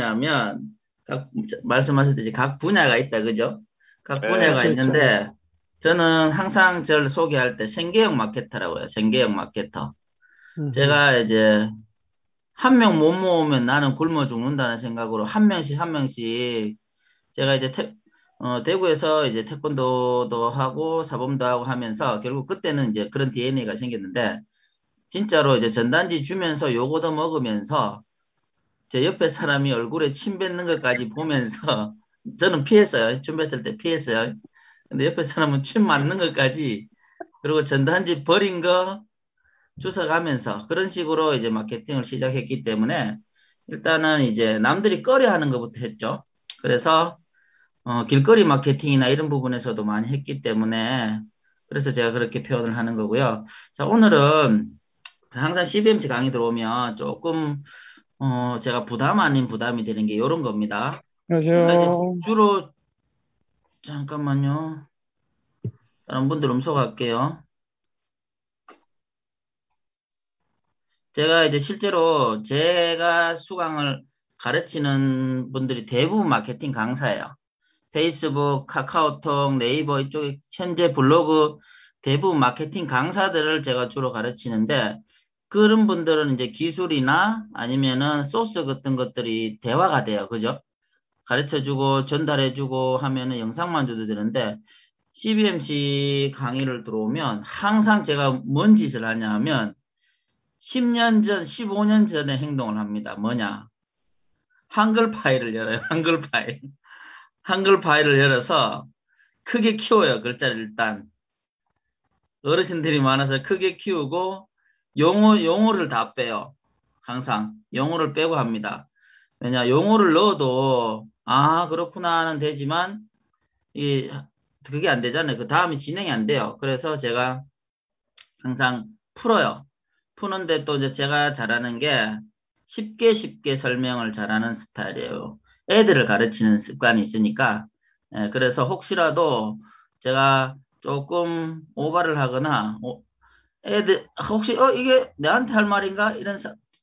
뭐냐면 말씀하셨듯이 각 분야가 있다, 그죠? 각 분야가 그렇죠, 그렇죠. 있는데 저는 항상 저를 소개할 때 생계형 마케터라고요. 생계형 마케터. 음, 제가 이제 한 명 못 모으면 나는 굶어 죽는다는 생각으로 한 명씩 한 명씩 제가 이제 대구에서 이제 태권도도 하고 사범도 하고 하면서 결국 그때는 이제 그런 DNA가 생겼는데 진짜로 이제 전단지 주면서 요거도 먹으면서 제 옆에 사람이 얼굴에 침 뱉는 것까지 보면서 저는 피했어요. 침 뱉을 때 피했어요. 근데 옆에 사람은 침 맞는 것까지 그리고 전단지 버린 거 주워가면서 그런 식으로 이제 마케팅을 시작했기 때문에 일단은 이제 남들이 꺼려하는 것부터 했죠. 그래서 길거리 마케팅이나 이런 부분에서도 많이 했기 때문에 그래서 제가 그렇게 표현을 하는 거고요. 자, 오늘은 항상 CBMC 강의 들어오면 조금 제가 부담 아닌 부담이 되는 게 이런 겁니다. 제가 이제 안녕하세요. 주로 잠깐만요. 다른 분들 음소거할게요. 제가 이제 실제로 제가 수강을 가르치는 분들이 대부분 마케팅 강사예요. 페이스북, 카카오톡, 네이버 이쪽에 현재 블로그 대부분 마케팅 강사들을 제가 주로 가르치는데 그런 분들은 이제 기술이나 아니면은 소스 같은 것들이 대화가 돼요. 그죠? 가르쳐주고 전달해주고 하면은 영상만 줘도 되는데 CBMC 강의를 들어오면 항상 제가 뭔 짓을 하냐 하면 10년 전, 15년 전에 행동을 합니다. 뭐냐? 한글 파일을 열어요. 한글 파일. 한글 파일을 열어서 크게 키워요. 글자를 일단. 어르신들이 많아서 크게 키우고 용어를 다 빼요. 항상 용어를 빼고 합니다. 왜냐, 용어를 넣어도 아, 그렇구나는 되지만 이 그게 안 되잖아요. 그 다음이 진행이 안 돼요. 그래서 제가 항상 풀어요. 푸는데 또 이제 제가 잘하는 게 쉽게 쉽게 설명을 잘하는 스타일이에요. 애들을 가르치는 습관이 있으니까. 그래서 혹시라도 제가 조금 오바를 하거나 애들 혹시 이게 내한테 할 말인가 이런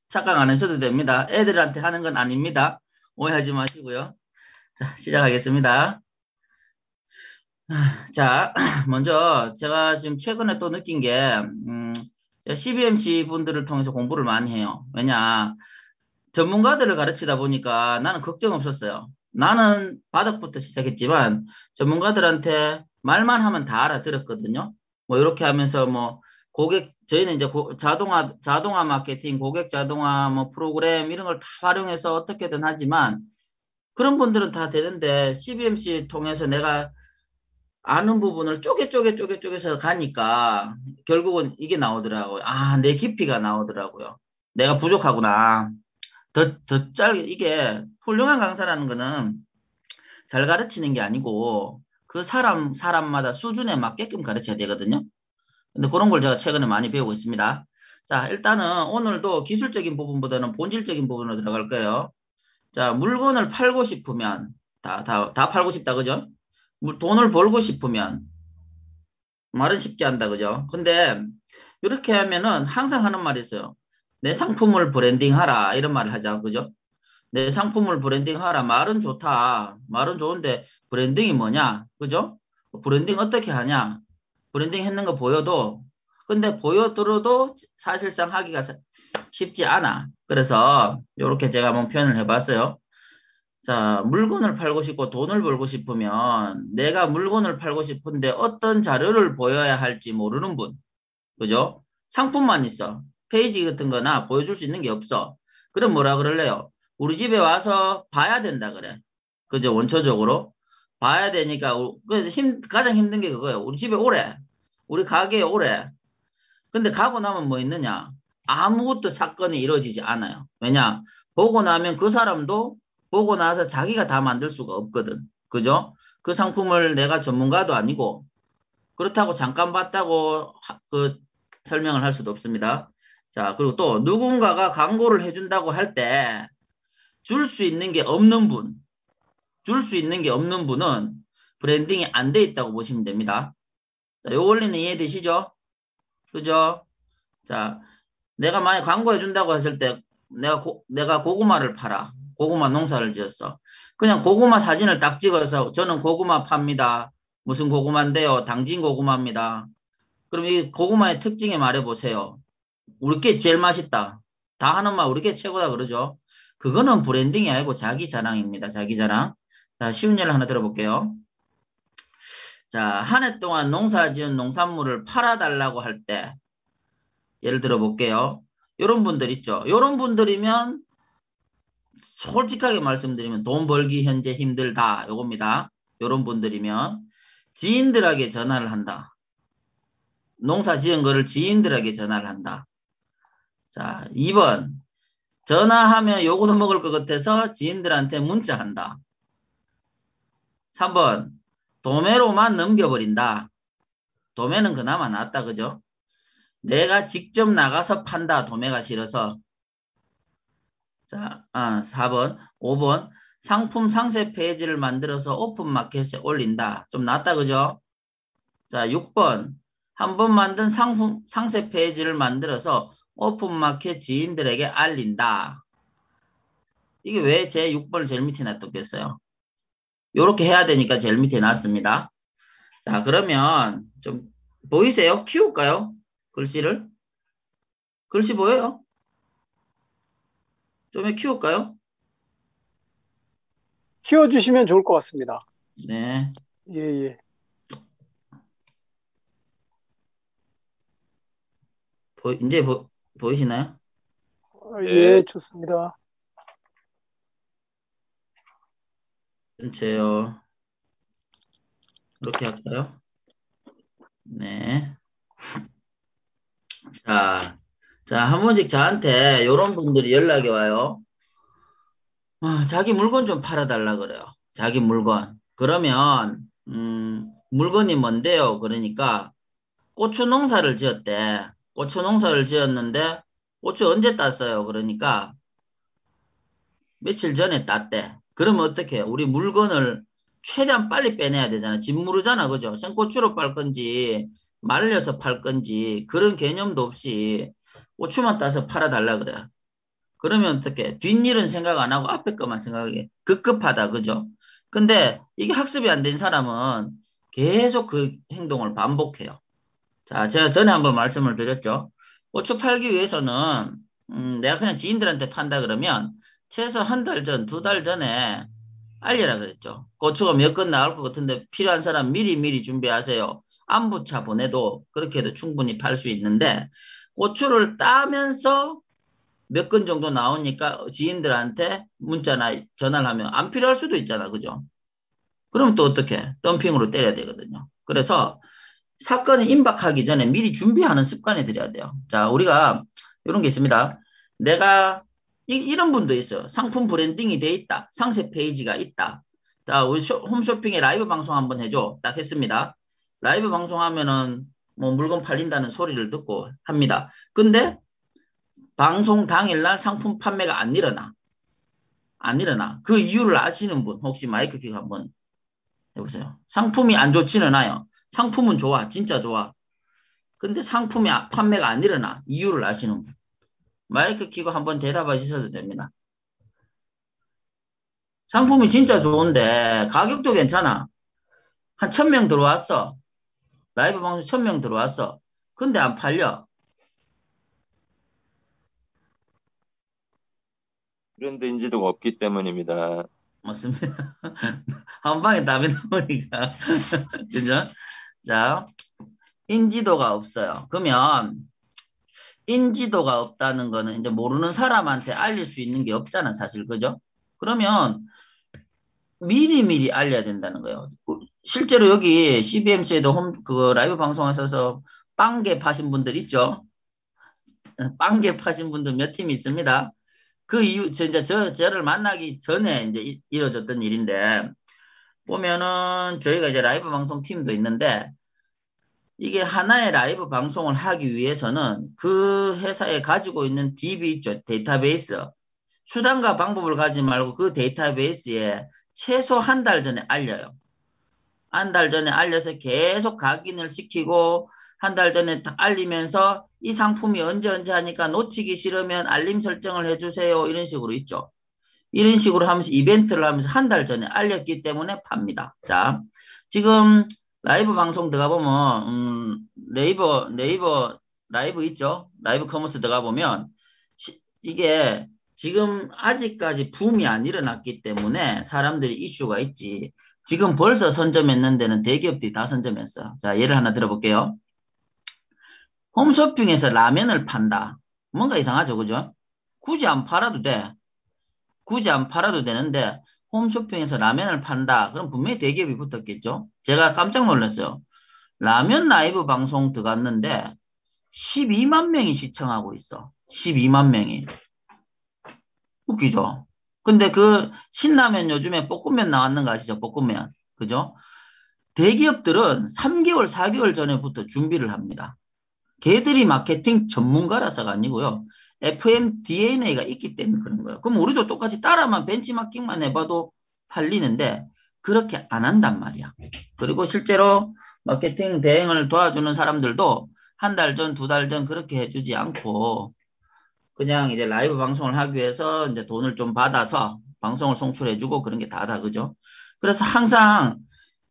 착각 안 하셔도 됩니다. 애들한테 하는 건 아닙니다. 오해하지 마시고요. 자, 시작하겠습니다. 자, 먼저 제가 지금 최근에 또 느낀 게, 제가 CBMC 분들을 통해서 공부를 많이 해요. 왜냐, 전문가들을 가르치다 보니까 나는 걱정 없었어요. 나는 바닥부터 시작했지만 전문가들한테 말만 하면 다 알아들었거든요. 뭐 이렇게 하면서 뭐 저희는 이제 자동화 마케팅, 고객 자동화 뭐 프로그램 이런 걸 다 활용해서 어떻게든 하지만 그런 분들은 다 되는데 CBMC 통해서 내가 아는 부분을 쪼개서 가니까 결국은 이게 나오더라고요. 아, 내 깊이가 나오더라고요. 내가 부족하구나. 더 짧게, 이게 훌륭한 강사라는 거는 잘 가르치는 게 아니고 그 사람마다 수준에 맞게끔 가르쳐야 되거든요. 근데 그런 걸 제가 최근에 많이 배우고 있습니다. 자, 일단은 오늘도 기술적인 부분보다는 본질적인 부분으로 들어갈 거예요. 자, 물건을 팔고 싶으면 다 팔고 싶다, 그죠? 돈을 벌고 싶으면 말은 쉽게 한다, 그죠? 근데 이렇게 하면은 항상 하는 말이 있어요. 내 상품을 브랜딩하라 이런 말을 하자, 그죠? 내 상품을 브랜딩하라 말은 좋다. 말은 좋은데 브랜딩이 뭐냐, 그죠? 브랜딩 어떻게 하냐? 브랜딩 했는 거 보여도 근데 보여들어도 사실상 하기가 쉽지 않아. 그래서 이렇게 제가 한번 표현을 해봤어요. 자, 물건을 팔고 싶고 돈을 벌고 싶으면 내가 물건을 팔고 싶은데 어떤 자료를 보여야 할지 모르는 분. 그죠? 상품만 있어. 페이지 같은 거나 보여줄 수 있는 게 없어. 그럼 뭐라 그럴래요? 우리 집에 와서 봐야 된다 그래. 그죠? 원초적으로. 봐야 되니까, 가장 힘든 게 그거예요. 우리 집에 오래. 우리 가게에 오래. 근데 가고 나면 뭐 있느냐? 아무것도 사건이 이루어지지 않아요. 왜냐? 보고 나면 그 사람도 보고 나서 자기가 다 만들 수가 없거든. 그죠? 그 상품을 내가 전문가도 아니고, 그렇다고 잠깐 봤다고 설명을 할 수도 없습니다. 자, 그리고 또 누군가가 광고를 해준다고 할 때 줄 수 있는 게 없는 분, 줄 수 있는 게 없는 분은 브랜딩이 안 돼 있다고 보시면 됩니다. 자, 요 원리는 이해되시죠? 그죠? 자, 내가 만약 광고해 준다고 했을 때 내가 고구마를 팔아. 고구마 농사를 지었어. 그냥 고구마 사진을 딱 찍어서 저는 고구마 팝니다. 무슨 고구마인데요? 당진 고구마입니다. 그럼 이 고구마의 특징에 말해보세요. 우리 게 제일 맛있다. 다 하는 말 우리 게 최고다 그러죠. 그거는 브랜딩이 아니고 자기 자랑입니다. 자기 자랑. 자, 쉬운 예를 하나 들어볼게요. 자, 한 해 동안 농사 지은 농산물을 팔아달라고 할 때, 예를 들어 볼게요. 요런 분들 있죠. 요런 분들이면, 솔직하게 말씀드리면 돈 벌기 현재 힘들다. 요겁니다. 요런 분들이면, 지인들에게 전화를 한다. 농사 지은 거를 지인들에게 전화를 한다. 자, 2번. 전화하면 요거도 먹을 것 같아서 지인들한테 문자한다. 3번. 도매로만 넘겨버린다. 도매는 그나마 낫다, 그죠? 내가 직접 나가서 판다. 도매가 싫어서. 자, 4번. 5번. 상품 상세 페이지를 만들어서 오픈마켓에 올린다. 좀 낫다, 그죠? 자, 6번. 한 번 만든 상품 상세 페이지를 만들어서 오픈마켓 지인들에게 알린다. 이게 왜 제 6번을 제일 밑에 놔뒀겠어요? 요렇게 해야 되니까 제일 밑에 놨습니다. 자, 그러면 좀 보이세요? 키울까요? 글씨를? 글씨 보여요? 좀 키울까요? 키워주시면 좋을 것 같습니다. 네. 예, 예. 이제 보이시나요? 예, 좋습니다. 전체요. 이렇게 할까요? 네. 자, 한 번씩 저한테 이런 분들이 연락이 와요. 자기 물건 좀 팔아달라 그래요. 자기 물건. 그러면, 물건이 뭔데요? 그러니까, 고추 농사를 지었대. 고추 농사를 지었는데, 고추 언제 땄어요? 그러니까, 며칠 전에 땄대. 그러면 어떻게 해? 우리 물건을 최대한 빨리 빼내야 되잖아. 짓무르잖아. 그죠? 생고추로 팔 건지, 말려서 팔 건지, 그런 개념도 없이 고추만 따서 팔아달라 그래. 그러면 어떻게? 뒷일은 생각 안 하고 앞에 것만 생각하게. 급급하다. 그죠? 근데 이게 학습이 안 된 사람은 계속 그 행동을 반복해요. 자, 제가 전에 한번 말씀을 드렸죠. 고추 팔기 위해서는, 내가 그냥 지인들한테 판다 그러면 최소 한 달 전, 두 달 전에 알려라 그랬죠. 고추가 몇 건 나올 것 같은데 필요한 사람 미리 준비하세요. 안부차 보내도 그렇게 해도 충분히 팔 수 있는데 고추를 따면서 몇 건 정도 나오니까 지인들한테 문자나 전화를 하면 안 필요할 수도 있잖아. 그죠? 그럼 또 어떻게? 덤핑으로 때려야 되거든요. 그래서 사건이 임박하기 전에 미리 준비하는 습관이 들여야 돼요. 자, 우리가 이런 게 있습니다. 내가 이런 분도 있어요. 상품 브랜딩이 돼 있다. 상세 페이지가 있다. 자, 우리 홈쇼핑에 라이브 방송 한번 해줘. 딱 했습니다. 라이브 방송하면은 뭐 물건 팔린다는 소리를 듣고 합니다. 근데 방송 당일날 상품 판매가 안 일어나. 안 일어나. 그 이유를 아시는 분 혹시 마이크 켜고 한번 해보세요. 상품이 안 좋지는 않아요. 상품은 좋아. 진짜 좋아. 근데 상품이 판매가 안 일어나. 이유를 아시는 분. 마이크 켜고 한번 대답해 주셔도 됩니다. 상품이 진짜 좋은데 가격도 괜찮아. 한 1000명 들어왔어. 라이브 방송 1000명 들어왔어. 근데 안 팔려. 브랜드 인지도가 없기 때문입니다. 맞습니다. 한 방에 답이 나오니까. 그죠? 자, 인지도가 없어요. 그러면 인지도가 없다는 거는 이제 모르는 사람한테 알릴 수 있는 게 없잖아, 사실. 그죠? 그러면 미리미리 알려야 된다는 거예요. 실제로 여기 CBMC에도 그 라이브 방송하셔서 빵개 파신 분들 있죠? 빵개 파신 분들 몇 팀 있습니다. 그 이유, 저를 만나기 전에 이제 이뤄졌던 일인데, 보면은 저희가 이제 라이브 방송 팀도 있는데, 이게 하나의 라이브 방송을 하기 위해서는 그 회사에 가지고 있는 DB 있죠? 데이터베이스. 수단과 방법을 가지 말고 그 데이터베이스에 최소 한 달 전에 알려요. 한 달 전에 알려서 계속 각인을 시키고 한 달 전에 딱 알리면서 이 상품이 언제 하니까 놓치기 싫으면 알림 설정을 해주세요. 이런 식으로 있죠. 이런 식으로 하면서 이벤트를 하면서 한 달 전에 알렸기 때문에 팝니다. 자, 지금 라이브 방송 들어가 보면 네이버 라이브 있죠? 라이브 커머스 들어가 보면 이게 지금 아직까지 붐이 안 일어났기 때문에 사람들이 이슈가 있지. 지금 벌써 선점했는 데는 대기업들이 다 선점했어요. 자, 예를 하나 들어볼게요. 홈쇼핑에서 라면을 판다. 뭔가 이상하죠, 그죠? 굳이 안 팔아도 돼. 굳이 안 팔아도 되는데 홈쇼핑에서 라면을 판다. 그럼 분명히 대기업이 붙었겠죠? 제가 깜짝 놀랐어요. 라면 라이브 방송 들어갔는데 12만 명이 시청하고 있어. 12만 명이. 웃기죠? 근데 그 신라면 요즘에 볶음면 나왔는 거 아시죠? 볶음면. 그죠? 대기업들은 3개월, 4개월 전에부터 준비를 합니다. 걔들이 마케팅 전문가라서가 아니고요. FM DNA가 있기 때문에 그런 거예요. 그럼 우리도 똑같이 따라만 벤치마킹만 해봐도 팔리는데 그렇게 안 한단 말이야. 그리고 실제로 마케팅 대행을 도와주는 사람들도 한 달 전, 두 달 전 그렇게 해주지 않고 그냥 이제 라이브 방송을 하기 위해서 이제 돈을 좀 받아서 방송을 송출해주고 그런 게 다다, 그죠? 그래서 항상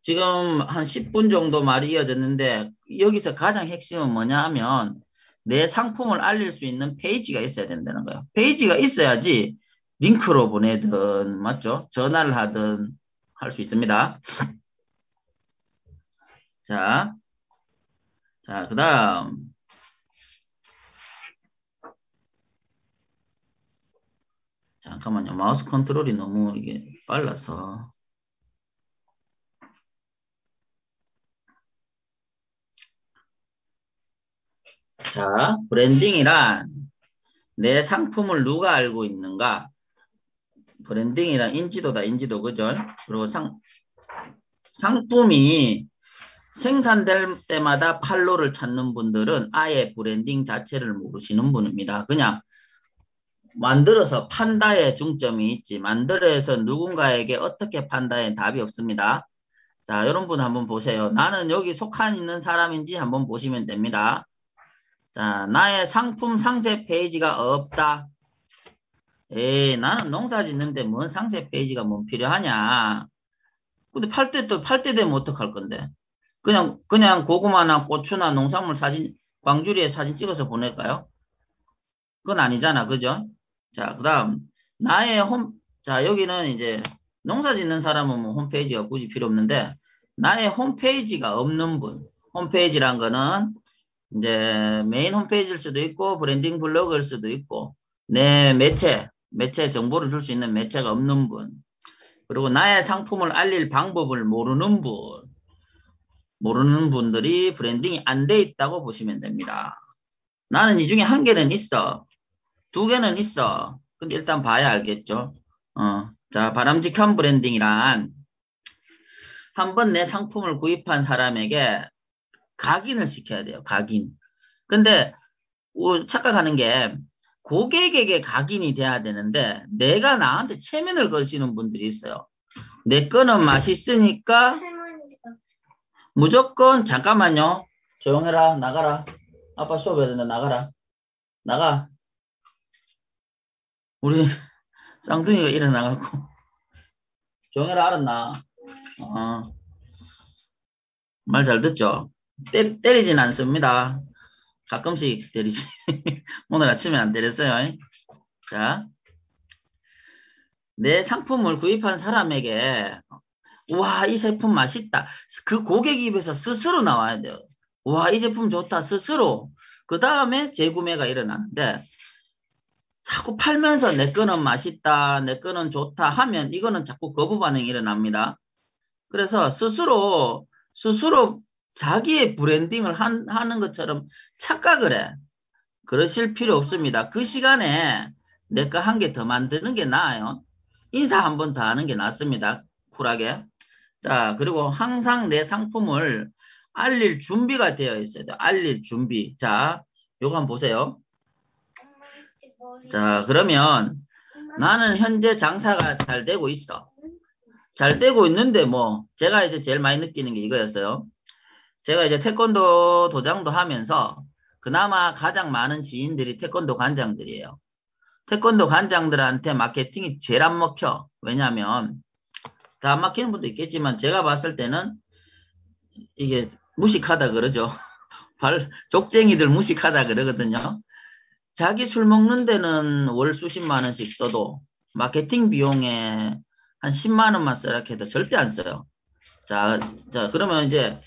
지금 한 10분 정도 말이 이어졌는데 여기서 가장 핵심은 뭐냐 하면 내 상품을 알릴 수 있는 페이지가 있어야 된다는 거예요. 페이지가 있어야지 링크로 보내든 맞죠? 전화를 하든 할 수 있습니다. 자, 그 다음 잠깐만요. 마우스 컨트롤이 너무 이게 빨라서 자, 브랜딩이란 내 상품을 누가 알고 있는가? 브랜딩이란 인지도다, 인지도, 그죠? 그리고 상품이 생산될 때마다 팔로를 찾는 분들은 아예 브랜딩 자체를 모르시는 분입니다. 그냥 만들어서 판다에 중점이 있지, 만들어서 누군가에게 어떻게 판다에 답이 없습니다. 자, 이런 분 한번 보세요. 나는 여기 속한 있는 사람인지 한번 보시면 됩니다. 자, 나의 상품 상세 페이지가 없다. 에이, 나는 농사 짓는데 뭔 상세 페이지가 뭔 필요하냐. 근데 팔 때 되면 어떡할 건데? 그냥 고구마나 고추나 농산물 사진, 광주리에 사진 찍어서 보낼까요? 그건 아니잖아. 그죠? 자, 그 다음, 자, 여기는 이제 농사 짓는 사람은 뭐 홈페이지가 굳이 필요 없는데, 나의 홈페이지가 없는 분. 홈페이지란 거는 이제 메인 홈페이지일 수도 있고, 브랜딩 블로그일 수도 있고, 내 매체 정보를 줄 수 있는 매체가 없는 분. 그리고 나의 상품을 알릴 방법을 모르는 분들이 브랜딩이 안 돼 있다고 보시면 됩니다. 나는 이 중에 한 개는 있어. 두 개는 있어. 근데 일단 봐야 알겠죠. 자, 바람직한 브랜딩이란 한번 내 상품을 구입한 사람에게 각인을 시켜야 돼요. 각인. 근데 착각하는 게 고객에게 각인이 돼야 되는데 내가 나한테 체면을 거시는 분들이 있어요. 내 거는 맛있으니까 무조건 잠깐만요. 조용해라. 나가라. 아빠 수업해야 된다. 나가라. 나가. 우리 쌍둥이가 일어나갖고 조용해라. 알았나? 말 잘 듣죠? 때리진 않습니다. 가끔씩 때리지. 오늘 아침에 안 때렸어요. 자, 내 상품을 구입한 사람에게 와, 이 제품 맛있다. 그 고객 입에서 스스로 나와야 돼요. 와, 이 제품 좋다. 스스로. 그 다음에 재구매가 일어나는데 자꾸 팔면서 내 거는 맛있다. 내 거는 좋다 하면 이거는 자꾸 거부 반응이 일어납니다. 그래서 스스로 자기의 브랜딩을 하는 것처럼 착각을 해. 그러실 필요 없습니다. 그 시간에 내 거 한 개 더 만드는 게 나아요. 인사 한 번 더 하는 게 낫습니다. 쿨하게. 자, 그리고 항상 내 상품을 알릴 준비가 되어 있어야 돼요. 알릴 준비. 자, 요거 한번 보세요. 자, 그러면 나는 현재 장사가 잘 되고 있어. 잘 되고 있는데 뭐 제가 이제 제일 많이 느끼는 게 이거였어요. 제가 이제 태권도 도장도 하면서 그나마 가장 많은 지인들이 태권도 관장들이에요. 태권도 관장들한테 마케팅이 제일 안 먹혀. 왜냐하면 다 안 막히는 분도 있겠지만 제가 봤을 때는 이게 무식하다 그러죠. 족쟁이들 무식하다 그러거든요. 자기 술 먹는 데는 월 수십만 원씩 써도 마케팅 비용에 한 10만 원만 쓰라 해도 절대 안 써요. 자, 그러면 이제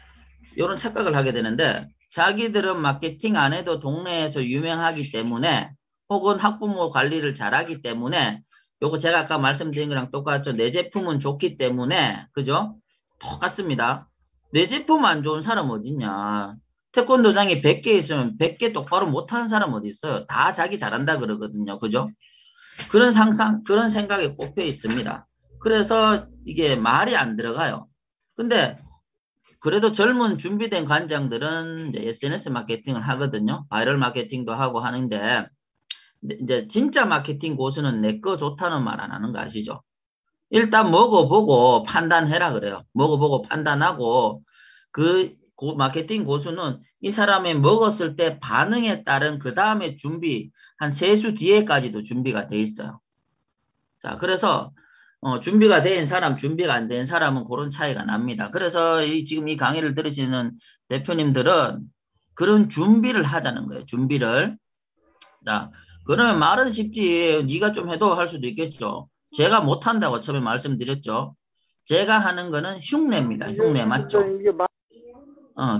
이런 착각을 하게 되는데 자기들은 마케팅 안 해도 동네에서 유명하기 때문에 혹은 학부모 관리를 잘하기 때문에 요거 제가 아까 말씀드린 거랑 똑같죠. 내 제품은 좋기 때문에 그죠? 똑같습니다. 내 제품 안 좋은 사람 어딨냐. 태권도장이 100개 있으면 100개 똑바로 못하는 사람 어디 있어요. 다 자기 잘한다 그러거든요. 그죠? 그런 상상, 그런 생각에 꼽혀 있습니다. 그래서 이게 말이 안 들어가요. 근데 그래도 젊은 준비된 관장들은 이제 SNS 마케팅을 하거든요. 바이럴 마케팅도 하고 하는데 이제 진짜 마케팅 고수는 내 거 좋다는 말 안 하는 거 아시죠? 일단 먹어보고 판단해라 그래요. 먹어보고 판단하고 그 마케팅 고수는 이 사람이 먹었을 때 반응에 따른 그 다음에 준비 한 3수 뒤에까지도 준비가 돼 있어요. 자, 그래서 준비가 된 사람, 준비가 안 된 사람은 그런 차이가 납니다. 그래서 지금 이 강의를 들으시는 대표님들은 그런 준비를 하자는 거예요. 준비를. 자, 그러면 말은 쉽지. 네가 좀 해도 할 수도 있겠죠. 제가 못한다고 처음에 말씀드렸죠. 제가 하는 거는 흉내입니다. 흉내 맞죠?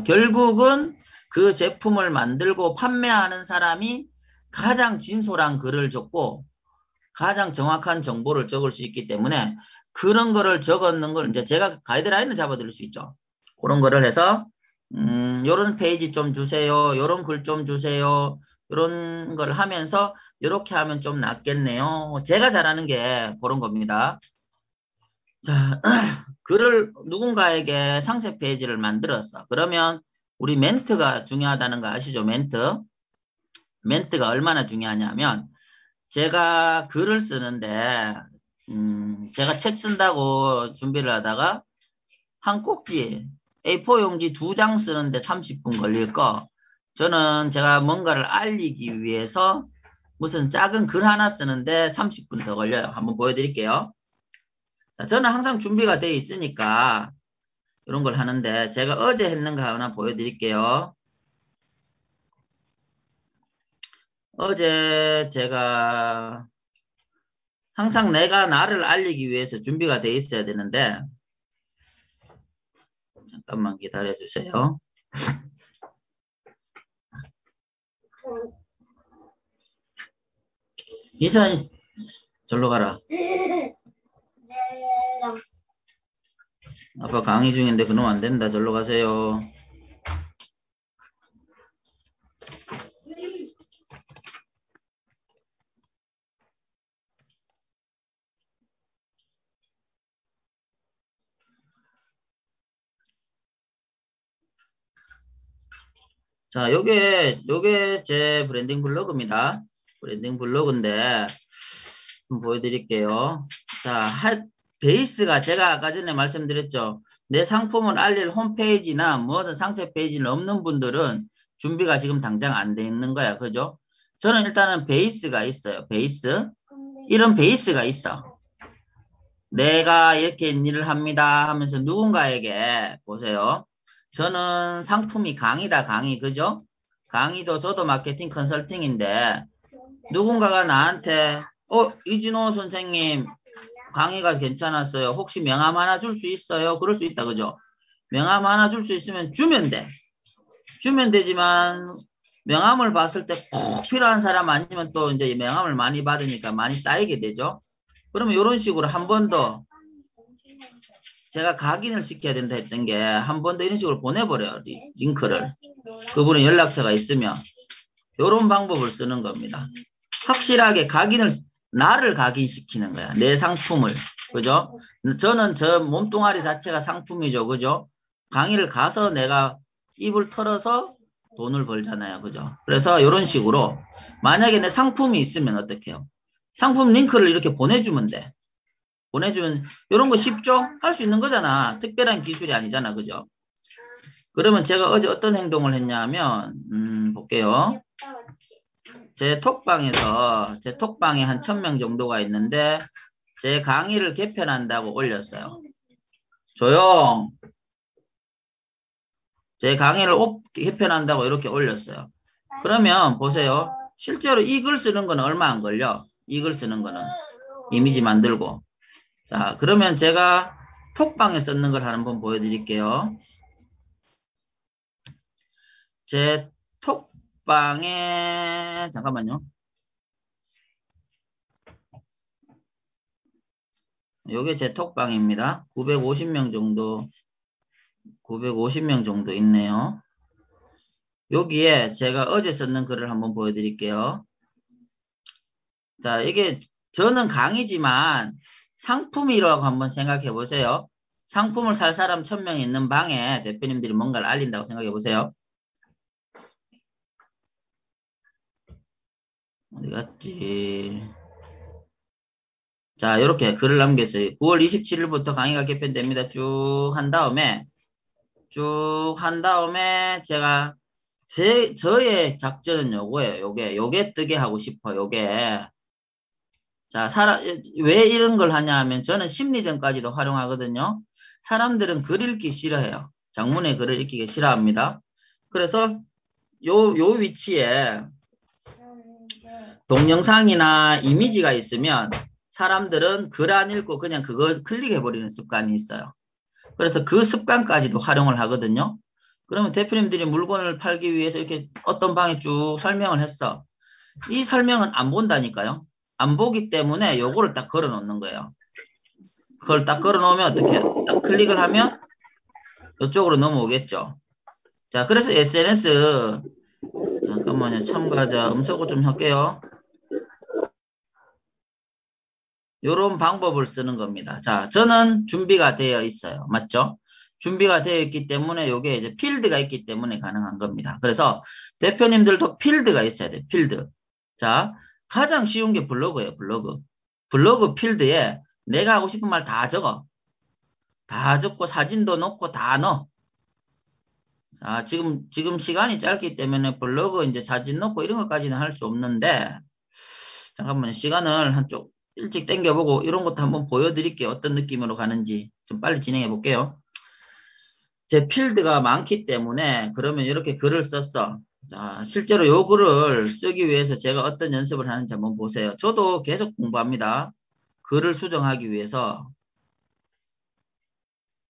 결국은 그 제품을 만들고 판매하는 사람이 가장 진솔한 글을 적고 가장 정확한 정보를 적을 수 있기 때문에 그런 거를 적었는 걸 이제 제가 가이드라인을 잡아드릴 수 있죠. 그런 거를 해서 요런 페이지 좀 주세요. 요런 글 좀 주세요. 요런 걸 하면서 이렇게 하면 좀 낫겠네요. 제가 잘하는 게 그런 겁니다. 자, 글을 누군가에게 상세 페이지를 만들었어. 그러면 우리 멘트가 중요하다는 거 아시죠? 멘트. 멘트가 얼마나 중요하냐면 제가 글을 쓰는데 제가 책 쓴다고 준비를 하다가 한 꼭지 A4 용지 2장 쓰는데 30분 걸릴 거 저는 제가 뭔가를 알리기 위해서 무슨 작은 글 하나 쓰는데 30분 더 걸려요. 한번 보여드릴게요. 자, 저는 항상 준비가 돼 있으니까 이런 걸 하는데 제가 어제 했는가 하나 보여드릴게요. 어제 제가 항상 내가 나를 알리기 위해서 준비가 돼 있어야 되는데 잠깐만 기다려 주세요. 이사 절로 가라. 아빠 강의 중인데 그놈 안 된다. 절로 가세요. 자, 요게 제 브랜딩 블로그입니다. 브랜딩 블로그인데 좀 보여드릴게요. 자, 베이스가 제가 아까 전에 말씀드렸죠. 내 상품을 알릴 홈페이지나 뭐든 상세 페이지는 없는 분들은 준비가 지금 당장 안 돼 있는 거야. 그죠? 저는 일단은 베이스가 있어요. 베이스. 이런 베이스가 있어. 내가 이렇게 일을 합니다 하면서 누군가에게 보세요. 저는 상품이 강의다 강의 그죠? 강의도 저도 마케팅 컨설팅인데 누군가가 나한테 이진호 선생님 강의가 괜찮았어요. 혹시 명함 하나 줄 수 있어요? 그럴 수 있다 그죠? 명함 하나 줄 수 있으면 주면 돼. 주면 되지만 명함을 봤을 때 꼭 필요한 사람 아니면 또 이제 명함을 많이 받으니까 많이 쌓이게 되죠. 그러면 이런 식으로 한 번 더 제가 각인을 시켜야 된다 했던 게 한 번 더 이런 식으로 보내버려요. 링크를. 그분의 연락처가 있으면 이런 방법을 쓰는 겁니다. 확실하게 나를 각인시키는 거야. 내 상품을. 그죠? 저는 저 몸뚱아리 자체가 상품이죠. 그죠? 강의를 가서 내가 입을 털어서 돈을 벌잖아요. 그죠? 그래서 이런 식으로 만약에 내 상품이 있으면 어떻게 해요? 상품 링크를 이렇게 보내주면 돼. 보내주면 이런 거 쉽죠? 할 수 있는 거잖아. 특별한 기술이 아니잖아. 그죠? 그러면 제가 어제 어떤 행동을 했냐면 볼게요. 제 톡방에 한 1000명 정도가 있는데 제 강의를 개편한다고 올렸어요. 조용. 제 강의를 개편한다고 이렇게 올렸어요. 그러면 보세요. 실제로 이 글 쓰는 거는 얼마 안 걸려. 이 글 쓰는 거는. 이미지 만들고. 자, 그러면 제가 톡방에 썼는 걸 한번 보여드릴게요. 제 톡방에, 잠깐만요. 요게 제 톡방입니다. 950명 정도 있네요. 여기에 제가 어제 썼는 글을 한번 보여드릴게요. 자, 이게 저는 강의지만 상품이라고 한번 생각해 보세요. 상품을 살 사람 1000명 있는 방에 대표님들이 뭔가를 알린다고 생각해 보세요. 어디 갔지? 자, 이렇게 글을 남겼어요. 9월 27일부터 강의가 개편됩니다. 쭉 한 다음에 제가 저의 작전은 요거예요. 요게 뜨게 하고 싶어. 요게. 자, 왜 이런 걸 하냐 하면 저는 심리전까지도 활용하거든요. 사람들은 글 읽기 싫어해요. 장문의 글을 읽기가 싫어합니다. 그래서 요 위치에 동영상이나 이미지가 있으면 사람들은 글 안 읽고 그냥 그거 클릭해버리는 습관이 있어요. 그래서 그 습관까지도 활용을 하거든요. 그러면 대표님들이 물건을 팔기 위해서 이렇게 어떤 방에 쭉 설명을 했어. 이 설명은 안 본다니까요. 안 보기 때문에 요거를 딱 걸어 놓는 거예요. 그걸 딱 걸어 놓으면 어떻게 딱 클릭을 하면 이쪽으로 넘어오겠죠. 자, 그래서 SNS 잠깐만요. 참가자 음소거 좀 할게요. 요런 방법을 쓰는 겁니다. 자, 저는 준비가 되어 있어요. 맞죠? 준비가 되어 있기 때문에 요게 이제 필드가 있기 때문에 가능한 겁니다. 그래서 대표님들도 필드가 있어야 돼요. 필드. 자, 가장 쉬운 게 블로그예요. 블로그 필드에 내가 하고 싶은 말 다 적어. 다 적고 사진도 넣고 다 넣어. 자, 지금 시간이 짧기 때문에 블로그 이제 사진 넣고 이런 것까지는 할 수 없는데 잠깐만요. 시간을 한쪽 일찍 당겨보고 이런 것도 한번 보여드릴게요. 어떤 느낌으로 가는지 좀 빨리 진행해 볼게요. 제 필드가 많기 때문에 그러면 이렇게 글을 썼어. 자, 실제로 요 글을 쓰기 위해서 제가 어떤 연습을 하는지 한번 보세요. 저도 계속 공부합니다. 글을 수정하기 위해서.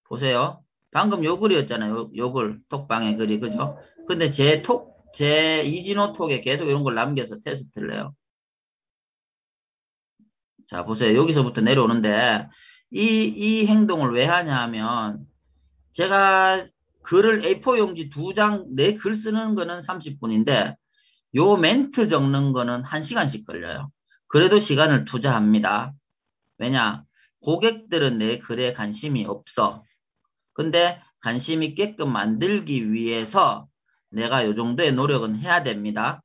보세요. 방금 요 글이었잖아요. 요 글, 톡방의 글이, 그죠? 근데 제 이진호 톡에 계속 이런 걸 남겨서 테스트를 해요. 자, 보세요. 여기서부터 내려오는데, 이 행동을 왜 하냐 하면, 제가 글을 A4 용지 2장, 내 글 쓰는 거는 30분인데, 요 멘트 적는 거는 1시간씩 걸려요. 그래도 시간을 투자합니다. 왜냐? 고객들은 내 글에 관심이 없어. 근데 관심 있게끔 만들기 위해서 내가 요 정도의 노력은 해야 됩니다.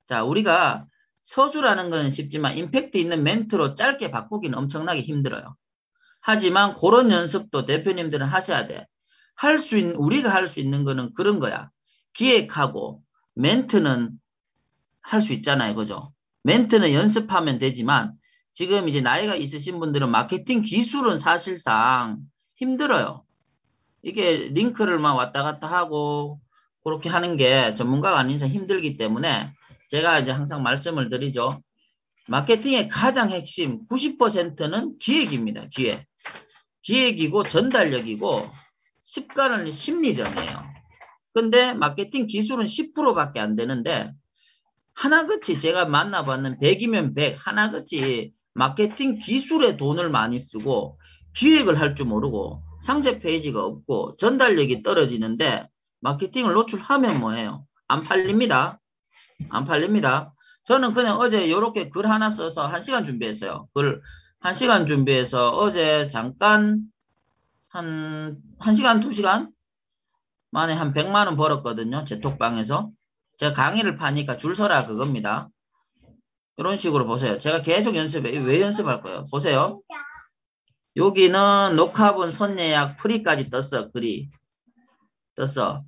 자, 우리가 서술하는 거는 쉽지만 임팩트 있는 멘트로 짧게 바꾸기는 엄청나게 힘들어요. 하지만 그런 연습도 대표님들은 하셔야 돼. 우리가 할 수 있는 거는 그런 거야. 기획하고 멘트는 할 수 있잖아요. 그죠? 멘트는 연습하면 되지만 지금 이제 나이가 있으신 분들은 마케팅 기술은 사실상 힘들어요. 이게 링크를 막 왔다 갔다 하고 그렇게 하는 게 전문가가 아닌 이상 힘들기 때문에 제가 이제 항상 말씀을 드리죠. 마케팅의 가장 핵심 90%는 기획입니다. 기획이고 전달력이고 습관은 심리전이에요. 근데 마케팅 기술은 10%밖에 안 되는데 하나같이 제가 만나봤는 100이면 100 하나같이 마케팅 기술에 돈을 많이 쓰고 기획을 할 줄 모르고 상세 페이지가 없고 전달력이 떨어지는데 마케팅을 노출하면 뭐해요? 안 팔립니다. 안 팔립니다. 저는 그냥 어제 이렇게 글 하나 써서 1시간 준비했어요. 글 1시간 준비해서 어제 잠깐 한 1시간, 2시간 만에 한 100만 원 벌었거든요. 제 톡방에서. 제가 강의를 파니까 줄 서라 그겁니다. 이런 식으로 보세요. 제가 계속 연습해. 왜 연습할 거예요? 보세요. 여기는 녹화본 선예약 프리까지 떴어. 글이. 떴어.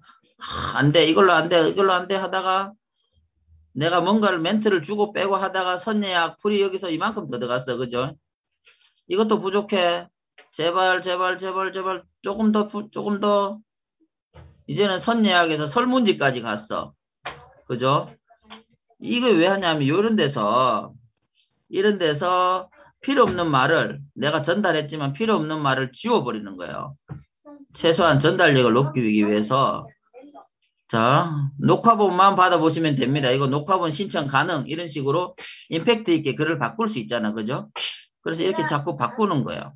안 돼. 이걸로 안 돼. 하다가 내가 뭔가를 멘트를 주고 빼고 하다가 선예약 풀이 여기서 이만큼 더 들어갔어. 그죠? 이것도 부족해. 제발, 제발, 제발, 제발. 조금 더, 조금 더. 이제는 선예약에서 설문지까지 갔어. 그죠? 이거 왜 하냐면, 이런 데서 필요 없는 말을, 내가 전달했지만 필요 없는 말을 지워버리는 거예요. 최소한 전달력을 높이기 위해서. 자, 녹화본만 받아보시면 됩니다. 이거 녹화본 신청 가능. 이런 식으로 임팩트 있게 글을 바꿀 수 있잖아. 그죠? 그래서 이렇게 자꾸 바꾸는 거예요.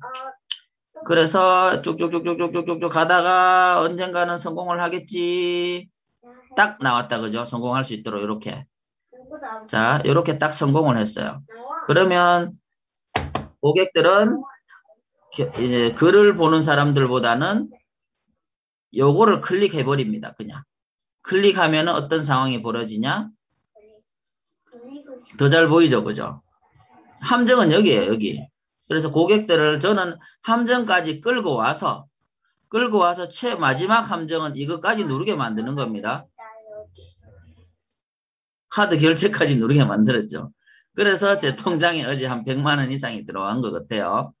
그래서 쭉쭉쭉쭉쭉쭉쭉 가다가 언젠가는 성공을 하겠지. 딱 나왔다. 그죠? 성공할 수 있도록 이렇게. 자, 이렇게 딱 성공을 했어요. 그러면 고객들은 이제 글을 보는 사람들보다는 요거를 클릭해 버립니다. 그냥. 클릭하면 어떤 상황이 벌어지냐? 더 잘 보이죠, 그죠? 함정은 여기에요, 여기. 그래서 고객들을 저는 함정까지 끌고 와서 마지막 함정은 이것까지 누르게 만드는 겁니다. 카드 결제까지 누르게 만들었죠. 그래서 제 통장에 어제 한 100만 원 이상이 들어간 것 같아요.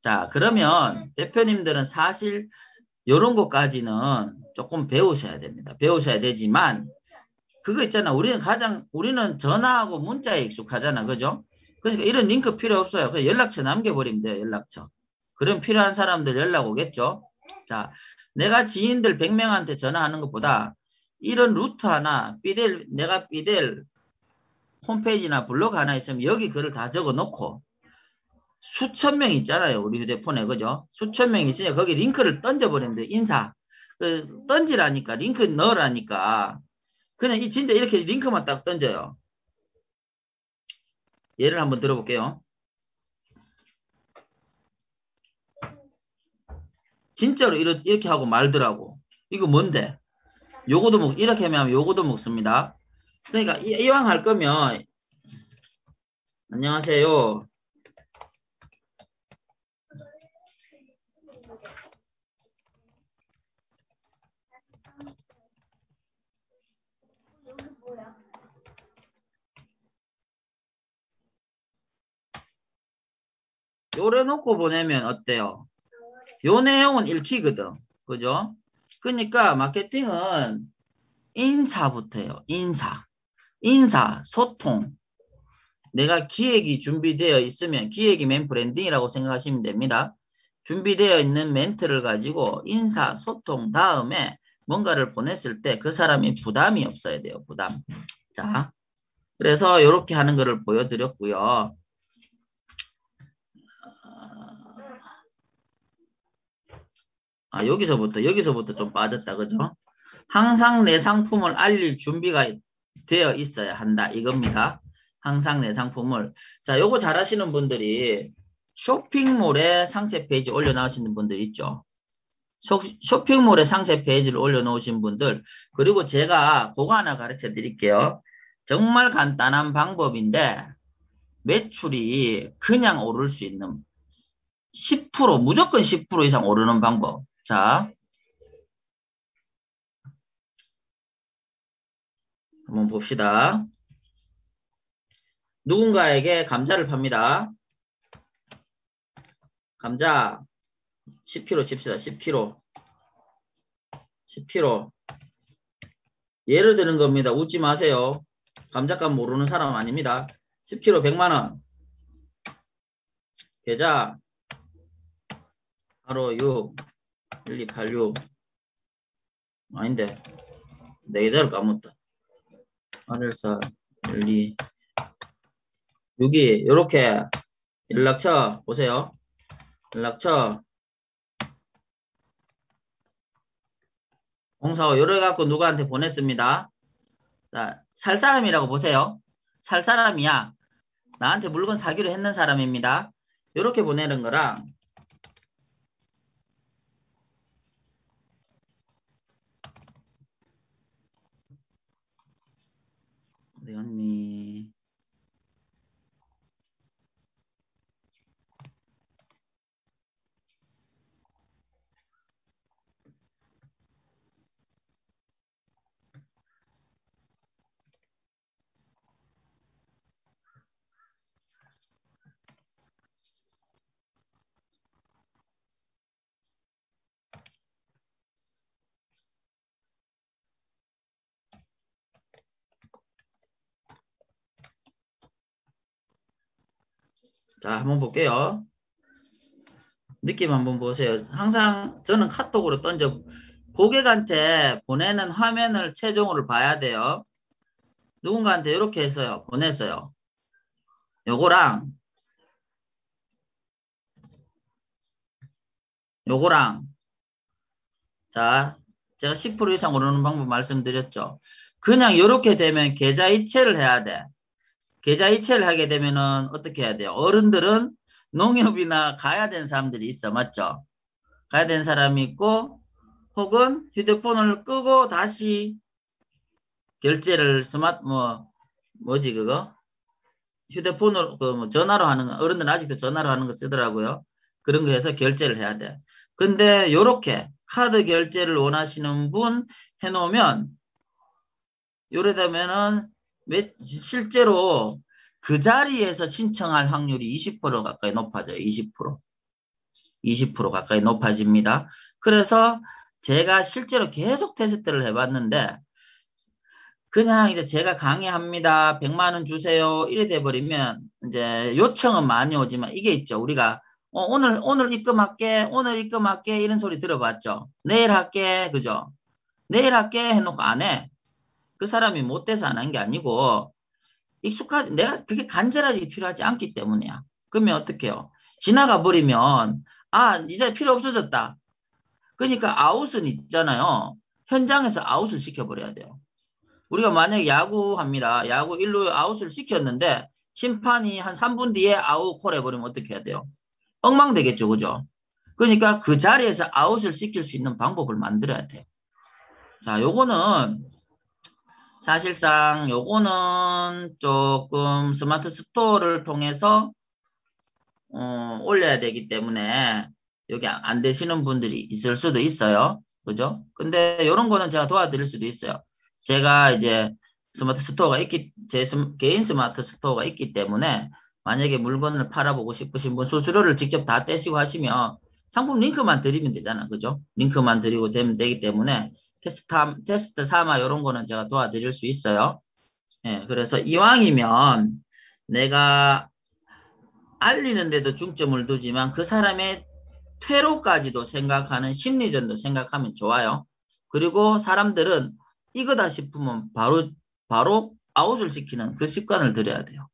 자, 그러면 대표님들은 사실 이런 것까지는 조금 배우셔야 됩니다. 배우셔야 되지만 그거 있잖아. 우리는 전화하고 문자에 익숙하잖아. 그죠? 그러니까 이런 링크 필요 없어요. 그냥 연락처 남겨버리면 돼요. 연락처. 그럼 필요한 사람들 연락 오겠죠? 자, 내가 지인들 100명한테 전화하는 것보다 이런 루트 하나, 내가 삐델 홈페이지나 블로그 하나 있으면 여기 글을 다 적어 놓고 수천 명 있잖아요. 우리 휴대폰에. 그죠? 수천 명 있으니까 거기 링크를 던져버리면 돼. 던지라니까. 링크 넣으라니까. 그냥 진짜 이렇게 링크만 딱 던져요. 예를 한번 들어볼게요. 진짜로 이렇게 하고 말더라고. 이거 뭔데? 이렇게 하면 요거도 먹습니다. 그러니까 이왕 할 거면, 안녕하세요. 요래 놓고 보내면 어때요? 요 내용은 읽히거든. 그죠? 그러니까 마케팅은 인사부터예요. 인사, 소통. 내가 기획이 준비되어 있으면 기획이 맨 브랜딩이라고 생각하시면 됩니다. 준비되어 있는 멘트를 가지고 인사, 소통 다음에 뭔가를 보냈을 때 그 사람이 부담이 없어야 돼요. 부담. 자, 그래서 이렇게 하는 거를 보여드렸고요. 여기서부터 좀 빠졌다. 그죠? 항상 내 상품을 알릴 준비가 되어 있어야 한다. 이겁니다. 항상 내 상품을. 자, 요거 잘하시는 분들이 쇼핑몰에 상세 페이지 올려놓으시는 분들 있죠. 쇼핑몰에 상세 페이지를 올려놓으신 분들, 그리고 제가 그거 하나 가르쳐 드릴게요. 정말 간단한 방법인데 매출이 그냥 오를 수 있는 10%, 무조건 10% 이상 오르는 방법. 자, 한번 봅시다. 누군가에게 감자를 팝니다. 감자 10kg 칩시다. 10kg. 10kg. 예를 드는 겁니다. 웃지 마세요. 감자값 모르는 사람 아닙니다. 10kg 100만원. 계좌 바로 6 1286 아닌데 내 계좌를 까먹었다. 814 12 6이 요렇게 연락처 보세요. 연락처 045 요래 갖고 누구한테 보냈습니다. 자, 살 사람이라고 보세요. 살 사람이야. 나한테 물건 사기로 했는 사람입니다. 요렇게 보내는 거랑 어디 갔니? 자, 한번 볼게요. 느낌 한번 보세요. 항상 저는 카톡으로 고객한테 보내는 화면을 최종으로 봐야 돼요. 누군가한테 이렇게 했어요. 보냈어요. 요거랑 자, 제가 10% 이상 오르는 방법 말씀드렸죠. 그냥 이렇게 되면 계좌 이체를 해야 돼. 계좌 이체를 하게 되면은 어떻게 해야 돼요? 어른들은 농협이나 가야 되는 사람들이 있어. 맞죠? 가야 되는 사람이 있고 혹은 휴대폰을 끄고 다시 결제를 뭐지 그거? 휴대폰으로 전화로 하는 거, 어른들은 아직도 전화로 하는 거 쓰더라고요. 그런 거 해서 결제를 해야 돼. 근데 요렇게 카드 결제를 원하시는 분 해놓으면 요래되면은 실제로 그 자리에서 신청할 확률이 20% 가까이 높아져요. 20% 가까이 높아집니다. 그래서 제가 실제로 계속 테스트를 해봤는데 그냥 이제 제가 강의합니다. 100만 원 주세요. 이래 돼버리면 이제 요청은 많이 오지만 이게 있죠. 우리가 오늘 입금할게. 오늘 입금할게. 이런 소리 들어봤죠. 내일 할게. 그죠? 내일 할게 해놓고 안 해. 그 사람이 못돼서 안 한 게 아니고 내가 그게 간절하게 필요하지 않기 때문이야. 그러면 어떻게 해요? 지나가 버리면 이제 필요 없어졌다. 그러니까 아웃은 있잖아요. 현장에서 아웃을 시켜버려야 돼요. 우리가 만약에 야구합니다. 야구 1루 아웃을 시켰는데 심판이 한 3분 뒤에 아웃 콜 해버리면 어떻게 해야 돼요? 엉망되겠죠. 그죠? 그러니까 그 자리에서 아웃을 시킬 수 있는 방법을 만들어야 돼요. 자, 사실상 요거는 조금 스마트 스토어를 통해서 올려야 되기 때문에 여기 안 되시는 분들이 있을 수도 있어요. 그죠? 근데 이런 거는 제가 도와드릴 수도 있어요. 제가 이제 제 개인 스마트 스토어가 있기 때문에 만약에 물건을 팔아보고 싶으신 분 수수료를 직접 다 떼시고 하시면 상품 링크만 드리면 되잖아. 그죠? 링크만 드리고 되면 되기 때문에 테스트 삼아 이런 거는 제가 도와드릴 수 있어요. 예, 그래서 이왕이면 내가 알리는 데도 중점을 두지만 그 사람의 퇴로까지도 생각하는 심리전도 생각하면 좋아요. 그리고 사람들은 이거다 싶으면 바로 아웃을 시키는 그 습관을 들여야 돼요.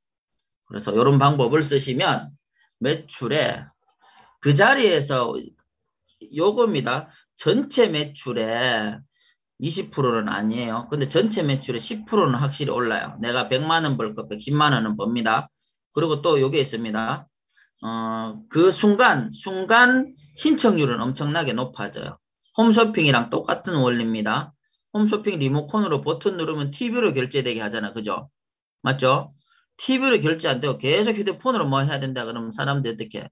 그래서 이런 방법을 쓰시면 매출에 그 자리에서 요겁니다. 전체 매출에 20%는 아니에요. 근데 전체 매출의 10%는 확실히 올라요. 내가 100만 원 벌 거 110만 원은 법니다. 그리고 또 요게 있습니다. 그 순간 신청률은 엄청나게 높아져요. 홈쇼핑이랑 똑같은 원리입니다. 홈쇼핑 리모컨으로 버튼 누르면 TV로 결제되게 하잖아. 그죠? 맞죠? TV로 결제 안 되고 계속 휴대폰으로 뭐 해야 된다 그러면 사람들이 어떻게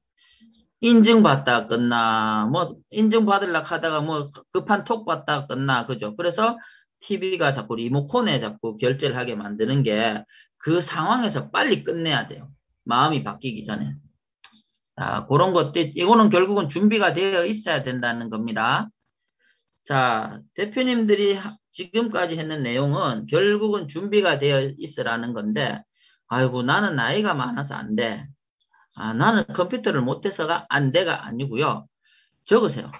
인증받다 끝나 인증받으려고 하다가 급한 톡 받다 끝나. 그죠? 그래서 TV가 자꾸 리모컨에 자꾸 결제를 하게 만드는 게 그 상황에서 빨리 끝내야 돼요. 마음이 바뀌기 전에. 자, 그런 것들, 이거는 결국은 준비가 되어 있어야 된다는 겁니다. 자, 대표님들이 지금까지 했는 내용은 결국은 준비가 되어 있으라는 건데, 아이고, 나는 나이가 많아서 안 돼. 나는 컴퓨터를 못해서가 안 돼가 아니고요. 적으세요.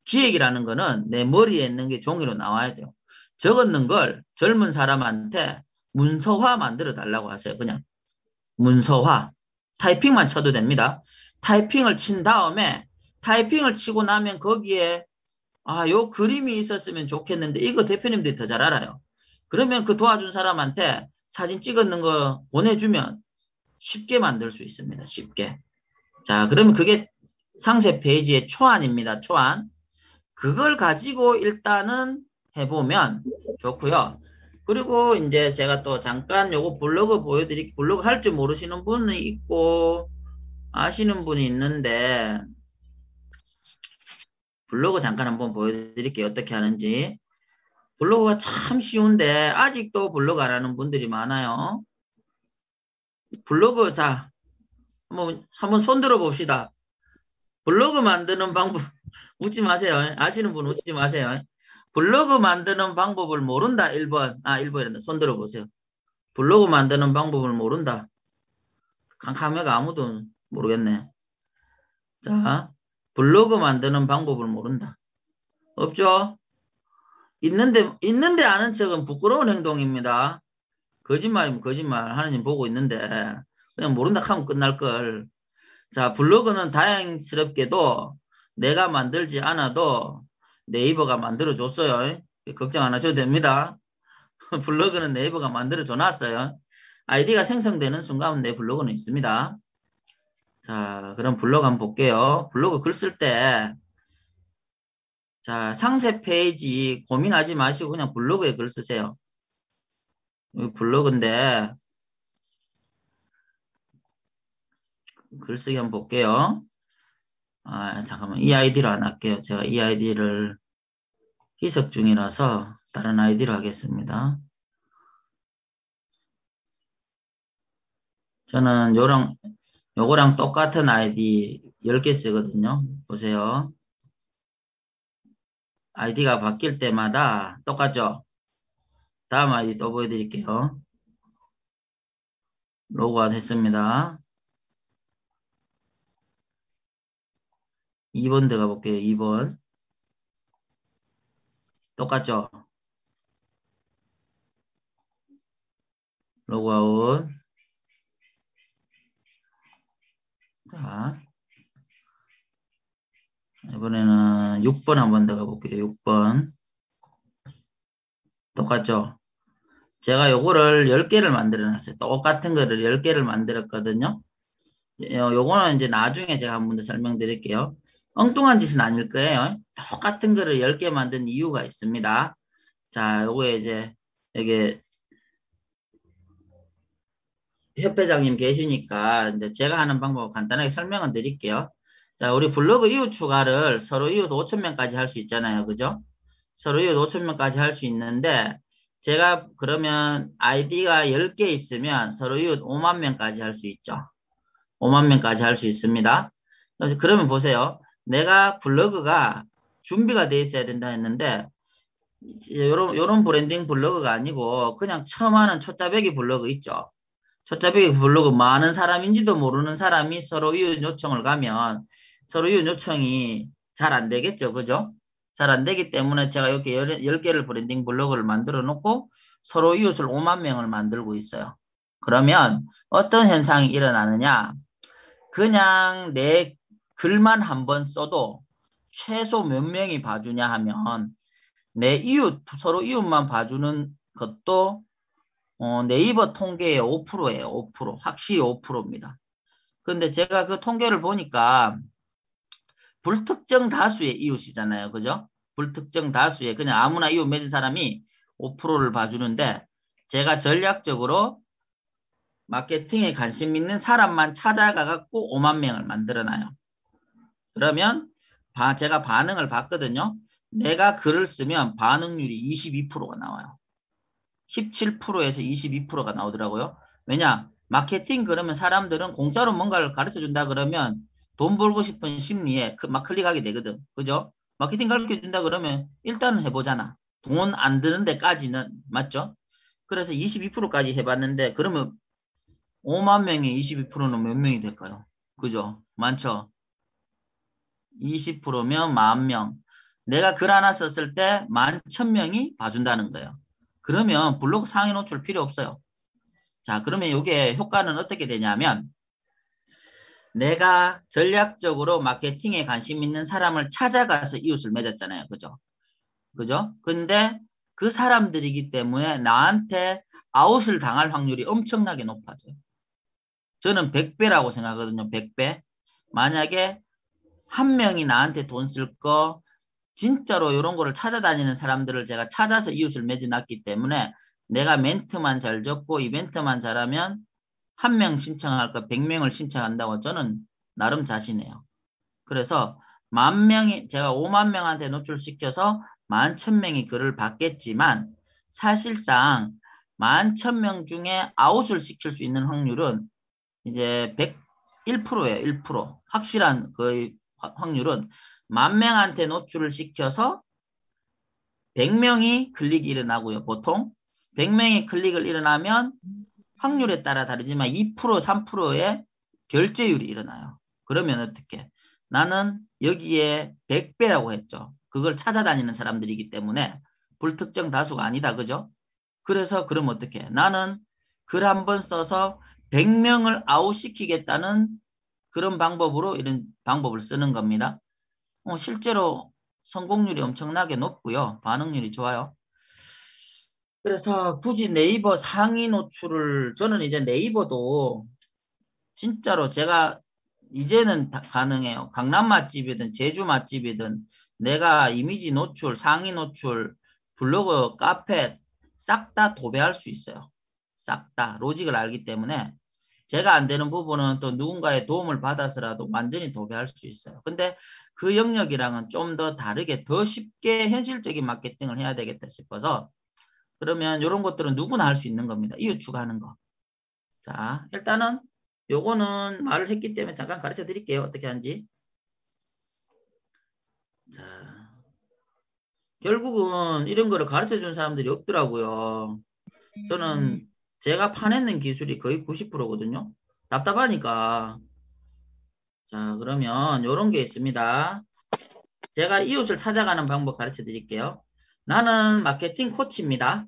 기획이라는 거는 내 머리에 있는 게 종이로 나와야 돼요. 적었는 걸 젊은 사람한테 문서화 만들어 달라고 하세요. 그냥 문서화. 타이핑만 쳐도 됩니다. 타이핑을 친 다음에 타이핑을 치고 나면 거기에 요 그림이 있었으면 좋겠는데 이거 대표님들이 더 잘 알아요. 그러면 그 도와준 사람한테 사진 찍었는 거 보내주면 쉽게 만들 수 있습니다. 쉽게. 자, 그러면 그게 상세 페이지의 초안입니다. 초안. 그걸 가지고 일단은 해보면 좋고요. 그리고 이제 제가 또 잠깐 요거 블로그 할 줄 모르시는 분이 있고 아시는 분이 있는데 블로그 잠깐 한번 보여드릴게요. 어떻게 하는지. 블로그가 참 쉬운데 아직도 블로그 안 하는 분들이 많아요. 블로그 자 한번 손들어 봅시다. 블로그 만드는 방법 웃지 마세요. 아시는 분 웃지 마세요. 블로그 만드는 방법을 모른다. 1번. 1번이란다. 손들어 보세요. 블로그 만드는 방법을 모른다. 캄캄해가 아무도 모르겠네. 자, 블로그 만드는 방법을 모른다. 없죠? 있는데 아는 척은 부끄러운 행동입니다. 거짓말이면 거짓말. 하느님 보고 있는데, 그냥 모른다 하면 끝날 걸. 자, 블로그는 다행스럽게도 내가 만들지 않아도 네이버가 만들어줬어요. 걱정 안 하셔도 됩니다. 블로그는 네이버가 만들어줘 놨어요. 아이디가 생성되는 순간 내 블로그는 있습니다. 자, 그럼 블로그 한번 볼게요. 블로그 글 쓸 때, 자, 상세 페이지 고민하지 마시고 그냥 블로그에 글 쓰세요. 여기 블로그인데, 글쓰기 한번 볼게요. 아, 잠깐만. 이 아이디로 안 할게요. 제가 이 아이디를 희석 중이라서 다른 아이디로 하겠습니다. 저는 요거랑 똑같은 아이디 10개 쓰거든요. 보세요. 아이디가 바뀔 때마다 똑같죠? 다음 아이디 또 보여드릴게요. 로그아웃 했습니다. 2번 들어가 볼게요. 2번. 똑같죠? 로그아웃. 자, 이번에는 6번 한번 들어가 볼게요. 6번. 똑같죠? 제가 요거를 10개를 만들어 놨어요. 똑같은 거를 10개를 만들었거든요. 요거는 이제 나중에 제가 한 번 더 설명드릴게요. 엉뚱한 짓은 아닐 거예요. 똑같은 거를 10개 만든 이유가 있습니다. 자, 요거에 이제 여기 협회장님 계시니까 이제 제가 하는 방법 간단하게 설명을 드릴게요. 자, 우리 블로그 이웃 추가를 서로 이웃 5,000명까지 할 수 있잖아요. 그죠? 서로 이웃 5,000명까지 할 수 있는데 제가 그러면 아이디가 10개 있으면 서로 이웃 5만 명까지 할 수 있죠. 5만 명까지 할 수 있습니다. 그래서 그러면 보세요. 내가 블로그가 준비가 돼 있어야 된다 했는데 요런 브랜딩 블로그가 아니고 그냥 처음 하는 초짜배기 블로그 있죠. 초짜배기 블로그 많은 사람인지도 모르는 사람이 서로 이웃 요청을 가면 서로 이웃 요청이 잘 안 되겠죠. 그죠? 잘 안 되기 때문에 제가 이렇게 10개를 브랜딩 블로그를 만들어 놓고 서로 이웃을 5만 명을 만들고 있어요. 그러면 어떤 현상이 일어나느냐? 그냥 내 글만 한 번 써도 최소 몇 명이 봐주냐 하면 내 이웃, 서로 이웃만 봐주는 것도 네이버 통계의 5%예요. 5%. 확실히 5%입니다. 근데 제가 그 통계를 보니까 불특정 다수의 이웃이잖아요. 그죠? 불특정 다수의 그냥 아무나 이웃 맺은 사람이 5%를 봐주는데 제가 전략적으로 마케팅에 관심 있는 사람만 찾아가 갖고 5만 명을 만들어 놔요. 그러면 제가 반응을 봤거든요. 내가 글을 쓰면 반응률이 22%가 나와요. 17%에서 22%가 나오더라고요. 왜냐? 마케팅 그러면 사람들은 공짜로 뭔가를 가르쳐 준다 그러면 돈 벌고 싶은 심리에 막 클릭하게 되거든. 그죠? 마케팅 가르쳐 준다 그러면 일단은 해보잖아. 돈 안 드는 데까지는. 맞죠? 그래서 22%까지 해봤는데 그러면 5만 명에 22%는 몇 명이 될까요? 그죠? 많죠? 20%면 10,000명. 내가 글 하나 썼을 때 11,000명이 봐준다는 거예요. 그러면 블로그 상위 노출 필요 없어요. 자, 그러면 이게 효과는 어떻게 되냐면 내가 전략적으로 마케팅에 관심 있는 사람을 찾아가서 이웃을 맺었잖아요. 그죠? 그죠? 근데 그 사람들이기 때문에 나한테 아웃을 당할 확률이 엄청나게 높아져요. 저는 100배라고 생각하거든요. 100배. 만약에 한 명이 나한테 돈 쓸 거 진짜로 이런 거를 찾아다니는 사람들을 제가 찾아서 이웃을 맺어놨기 때문에 내가 멘트만 잘 적고 이벤트만 잘하면 한 명 신청할 거 100명을 신청한다고 저는 나름 자신해요. 그래서 제가 5만 명한테 노출시켜서 11,000명이 글을 받겠지만 사실상 11,000명 중에 아웃을 시킬 수 있는 확률은 이제 101%예요. 1%. 확실한 거의 확률은 10,000명한테 노출을 시켜서 100명이 클릭이 일어나고요. 보통 100명이 클릭을 일어나면 확률에 따라 다르지만 2% 3%의 결제율이 일어나요. 그러면 어떻게? 나는 여기에 100배라고 했죠. 그걸 찾아다니는 사람들이기 때문에 불특정 다수가 아니다. 그죠? 그래서 그럼 어떻게? 나는 글 한 번 써서 100명을 아웃시키겠다는 그런 방법으로 이런 방법을 쓰는 겁니다. 실제로 성공률이 엄청나게 높고요. 반응률이 좋아요. 그래서 굳이 네이버 상위 노출을 저는 이제 네이버도 진짜로 제가 이제는 다 가능해요. 강남 맛집이든 제주 맛집이든 내가 이미지 노출, 상위 노출, 블로그, 카페 싹 다 도배할 수 있어요. 싹 다 로직을 알기 때문에 제가 안 되는 부분은 또 누군가의 도움을 받아서라도 완전히 도배할 수 있어요. 근데 그 영역이랑은 좀 더 다르게 더 쉽게 현실적인 마케팅을 해야 되겠다 싶어서 그러면 이런 것들은 누구나 할 수 있는 겁니다. 이웃 추가하는 거. 자, 일단은 요거는 말을 했기 때문에 잠깐 가르쳐 드릴게요. 어떻게 하는지. 자, 결국은 이런 거를 가르쳐 준 사람들이 없더라고요. 저는 제가 파냈는 기술이 거의 90%거든요. 답답하니까. 자, 그러면 요런 게 있습니다. 제가 이웃을 찾아가는 방법 가르쳐 드릴게요. 나는 마케팅 코치입니다.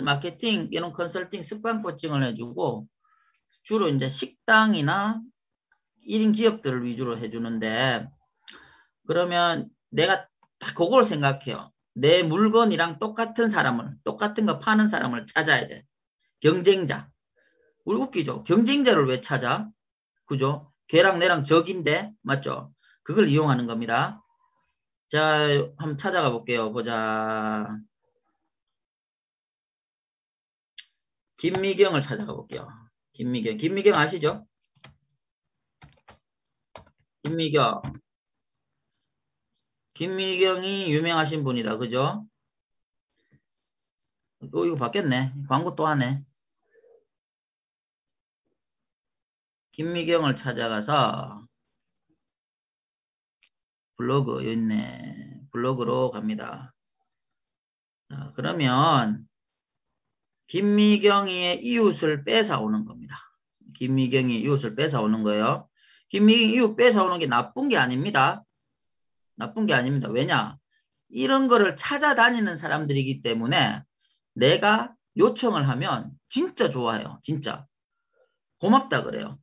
마케팅, 이런 컨설팅, 습관 코칭을 해주고 주로 이제 식당이나 1인 기업들을 위주로 해주는데 그러면 내가 다 그걸 생각해요. 내 물건이랑 똑같은 사람을, 똑같은 거 파는 사람을 찾아야 돼. 경쟁자. 우리 웃기죠? 경쟁자를 왜 찾아? 그죠? 걔랑 내랑 적인데, 맞죠? 그걸 이용하는 겁니다. 자, 한번 찾아가 볼게요. 보자. 김미경을 찾아가 볼게요. 김미경. 김미경 아시죠? 김미경. 김미경이 유명하신 분이다. 그죠? 또 이거 바뀌었네. 광고 또 하네. 김미경을 찾아가서 블로그 여기 있네. 블로그로 갑니다. 자, 그러면 김미경이의 이웃을 뺏어오는 겁니다. 김미경이 이웃을 뺏어오는 거예요. 김미경이 이웃 뺏어오는 게 나쁜 게 아닙니다. 나쁜 게 아닙니다. 왜냐? 이런 거를 찾아다니는 사람들이기 때문에 내가 요청을 하면 진짜 좋아해요. 진짜. 고맙다 그래요.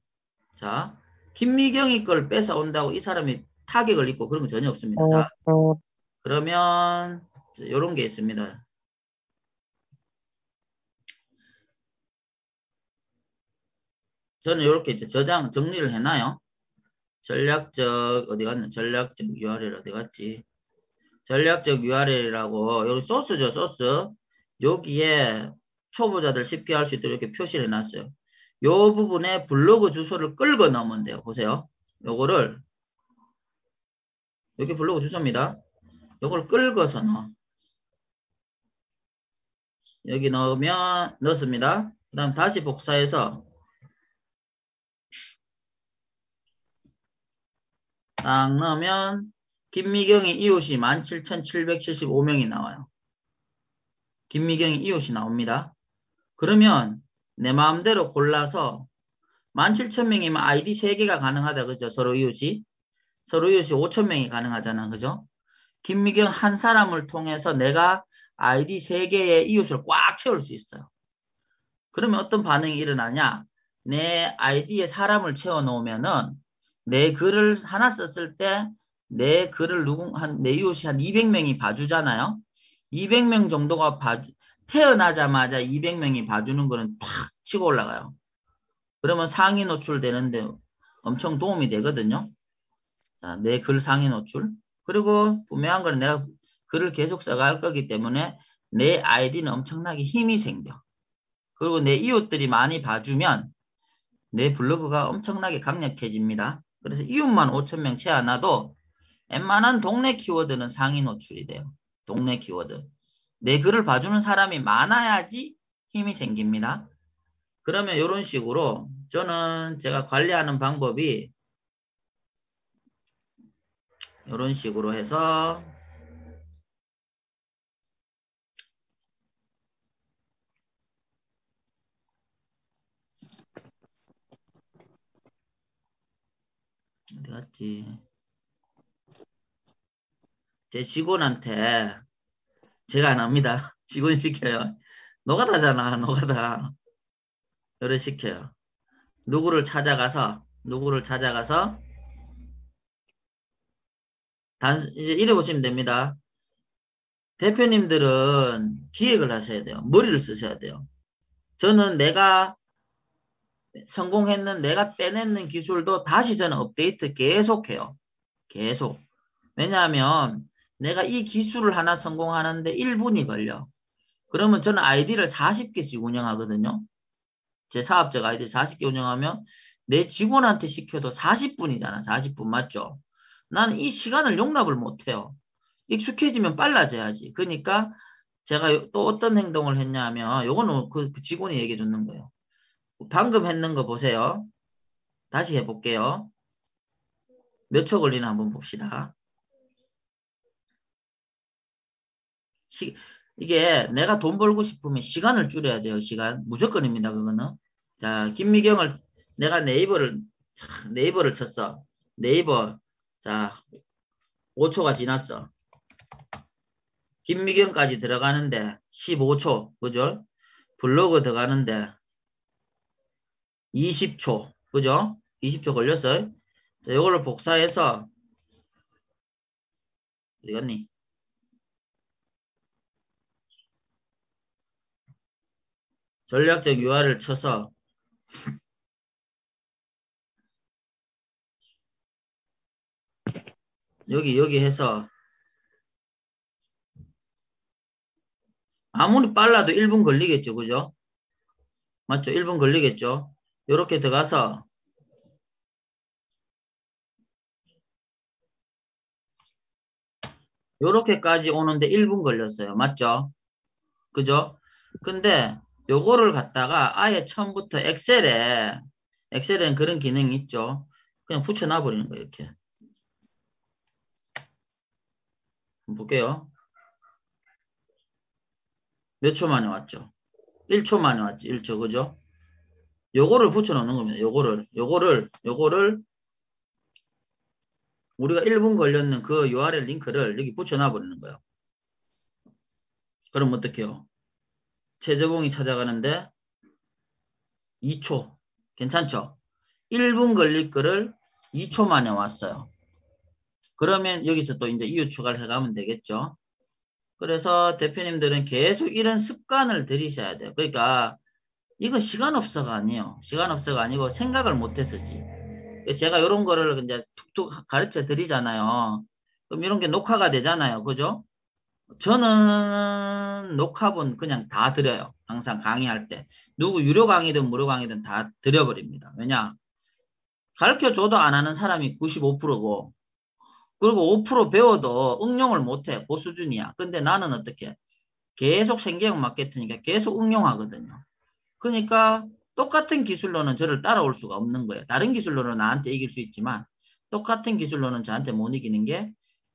자, 김미경이 걸 뺏어온다고 이 사람이 타격을 입고 그런 거 전혀 없습니다. 자, 그러면 이런 게 있습니다. 저는 이렇게 이제 정리를 해놔요. 전략적, 어디 갔나? 전략적 URL 어디 갔지? 전략적 URL이라고, 여기 소스죠, 소스. 여기에 초보자들 쉽게 할 수 있도록 이렇게 표시를 해놨어요. 요 부분에 블로그 주소를 끌고 넣으면 돼요. 보세요. 요거를, 여기 블로그 주소입니다. 요걸 끌고서 넣어. 여기 넣으면, 넣습니다. 그 다음 다시 복사해서 딱 넣으면 김미경의 이웃이 17,775명이 나와요. 김미경의 이웃이 나옵니다. 그러면 내 마음대로 골라서 17,000명이면 아이디 3개가 가능하다. 그죠? 서로 이웃이. 서로 이웃이 5,000명이 가능하잖아. 그죠? 김미경 한 사람을 통해서 내가 아이디 3개의 이웃을 꽉 채울 수 있어요. 그러면 어떤 반응이 일어나냐? 내 아이디에 사람을 채워 놓으면은 내 글을 하나 썼을 때 내 글을 내 이웃이 한 200명이 봐주잖아요. 200명 정도가 태어나자마자 200명이 봐주는 거는 탁 치고 올라가요. 그러면 상위 노출되는데 엄청 도움이 되거든요. 자, 내 글 상위 노출. 그리고 분명한 거는 내가 글을 계속 써갈 거기 때문에 내 아이디는 엄청나게 힘이 생겨. 그리고 내 이웃들이 많이 봐주면 내 블로그가 엄청나게 강력해집니다. 그래서 이웃만 5,000명 채 안 놔도 웬만한 동네 키워드는 상위 노출이 돼요. 동네 키워드. 내 글을 봐주는 사람이 많아야지 힘이 생깁니다. 그러면 이런 식으로 저는 제가 관리하는 방법이 이런 식으로 해서 어디 제 직원한테 제가 안 합니다. 직원 시켜요. 노가다잖아, 노가다. 너를 시켜요. 누구를 찾아가서 이제 이래 보시면 됩니다. 대표님들은 기획을 하셔야 돼요. 머리를 쓰셔야 돼요. 저는 내가 내가 빼냈는 기술도 다시 저는 업데이트 계속해요. 계속. 왜냐하면 내가 이 기술을 하나 성공하는데 1분이 걸려. 그러면 저는 아이디를 40개씩 운영하거든요. 제 사업적 아이디 40개 운영하면 내 직원한테 시켜도 40분이잖아. 40분 맞죠? 나는 이 시간을 용납을 못해요. 익숙해지면 빨라져야지. 그러니까 제가 또 어떤 행동을 했냐면 요거는 그 직원이 얘기해 주는 거예요. 방금 했는 거 보세요. 다시 해볼게요. 몇 초 걸리나 한번 봅시다. 이게 내가 돈 벌고 싶으면 시간을 줄여야 돼요. 시간. 무조건입니다. 그거는. 자, 김미경을 내가 네이버를 쳤어. 네이버. 자, 5초가 지났어. 김미경까지 들어가는데 15초. 그죠? 블로그 들어가는데 20초. 그죠? 20초 걸렸어요. 자, 이걸로 복사해서 어디 갔니? 전략적 UR을 쳐서 여기 해서 아무리 빨라도 1분 걸리겠죠. 그죠? 맞죠? 1분 걸리겠죠? 요렇게 들어가서 요렇게까지 오는데 1분 걸렸어요. 맞죠? 그죠? 근데 요거를 갖다가 아예 처음부터 엑셀에는 그런 기능이 있죠. 그냥 붙여놔 버리는 거예요. 이렇게. 한번 볼게요. 몇 초 만에 왔죠? 1초 만에 왔지. 1초. 그죠? 요거를 붙여놓는 겁니다. 요거를 우리가 1분 걸렸는 그 URL 링크를 여기 붙여놔 버리는 거예요. 그럼 어떡해요? 최저봉이 찾아가는데 2초. 괜찮죠? 1분 걸릴 거를 2초 만에 왔어요. 그러면 여기서 또 이제 이유 추가를 해가면 되겠죠. 그래서 대표님들은 계속 이런 습관을 들이셔야 돼요. 그러니까 이거 시간 없어가 아니에요. 시간 없어가 아니고 생각을 못했었지. 제가 이런 거를 이제 툭툭 가르쳐 드리잖아요. 그럼 이런 게 녹화가 되잖아요. 그죠? 저는 녹화본 그냥 다 드려요. 항상 강의할 때. 누구 유료 강의든 무료 강의든 다 드려버립니다. 왜냐? 가르쳐줘도 안 하는 사람이 95%고 그리고 5% 배워도 응용을 못해. 그 수준이야. 근데 나는 어떻게? 계속 생계형 마케팅이니까 계속 응용하거든요. 그러니까 똑같은 기술로는 저를 따라올 수가 없는 거예요. 다른 기술로는 나한테 이길 수 있지만 똑같은 기술로는 저한테 못 이기는 게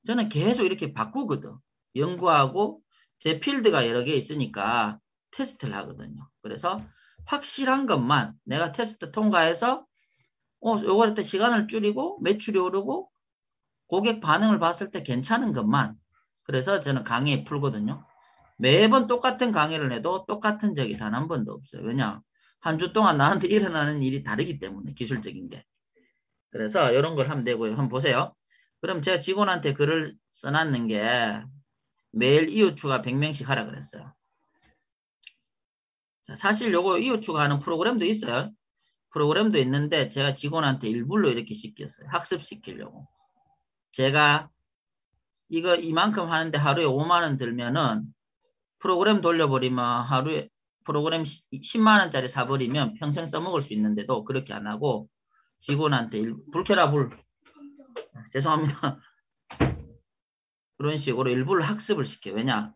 저는 계속 이렇게 바꾸거든. 연구하고 제 필드가 여러 개 있으니까 테스트를 하거든요. 그래서 확실한 것만 내가 테스트 통과해서 요거 할 때 시간을 줄이고 매출이 오르고 고객 반응을 봤을 때 괜찮은 것만 그래서 저는 강의에 풀거든요. 매번 똑같은 강의를 해도 똑같은 적이 단 한 번도 없어요. 왜냐? 한 주 동안 나한테 일어나는 일이 다르기 때문에 기술적인 게. 그래서 이런 걸 하면 되고요. 한번 보세요. 그럼 제가 직원한테 글을 써놨는 게 매일 이웃 추가 100명씩 하라 그랬어요. 자, 사실 요거 이웃 추가하는 프로그램도 있어요. 프로그램도 있는데 제가 직원한테 일부러 이렇게 시켰어요. 학습시키려고. 제가 이거 이만큼 하는데 하루에 5만 원 들면은 프로그램 돌려버리면 하루에 프로그램 10만 원짜리 사버리면 평생 써먹을 수 있는데도 그렇게 안 하고 직원한테 불 켜라 불. 죄송합니다. 그런 식으로 일부러 학습을 시켜요. 왜냐?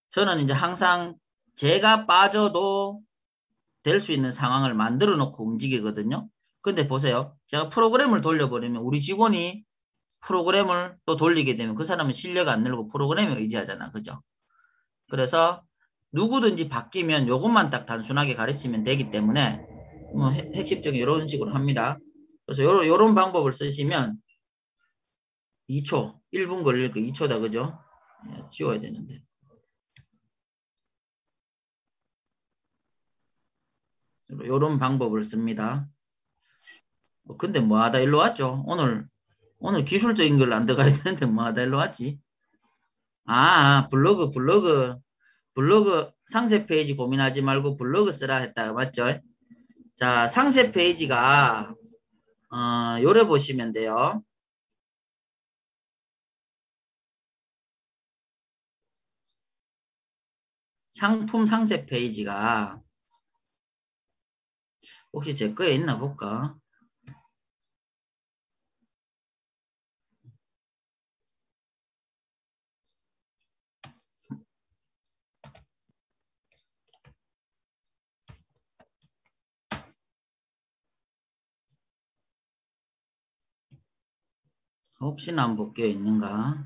저는 이제 항상 제가 빠져도 될 수 있는 상황을 만들어 놓고 움직이거든요. 근데 보세요. 제가 프로그램을 돌려버리면 우리 직원이 프로그램을 또 돌리게 되면 그 사람은 실력 안 늘고 프로그램에 의지하잖아. 그죠? 그래서 누구든지 바뀌면 이것만 딱 단순하게 가르치면 되기 때문에 뭐 핵심적인 이런 식으로 합니다. 그래서 요런 방법을 쓰시면 2초. 1분 걸릴 거 2초다, 그죠? 예, 지워야 되는데. 요런 방법을 씁니다. 근데 뭐하다 일로 왔죠? 오늘 기술적인 걸 안 들어가야 되는데 뭐하다 일로 왔지? 블로그 상세 페이지 고민하지 말고 블로그 쓰라 했다. 맞죠? 자, 상세 페이지가 요래 보시면 돼요. 상품 상세 페이지가 혹시 제 거에 있나 볼까? 혹시나 안 볼게요. 있는가?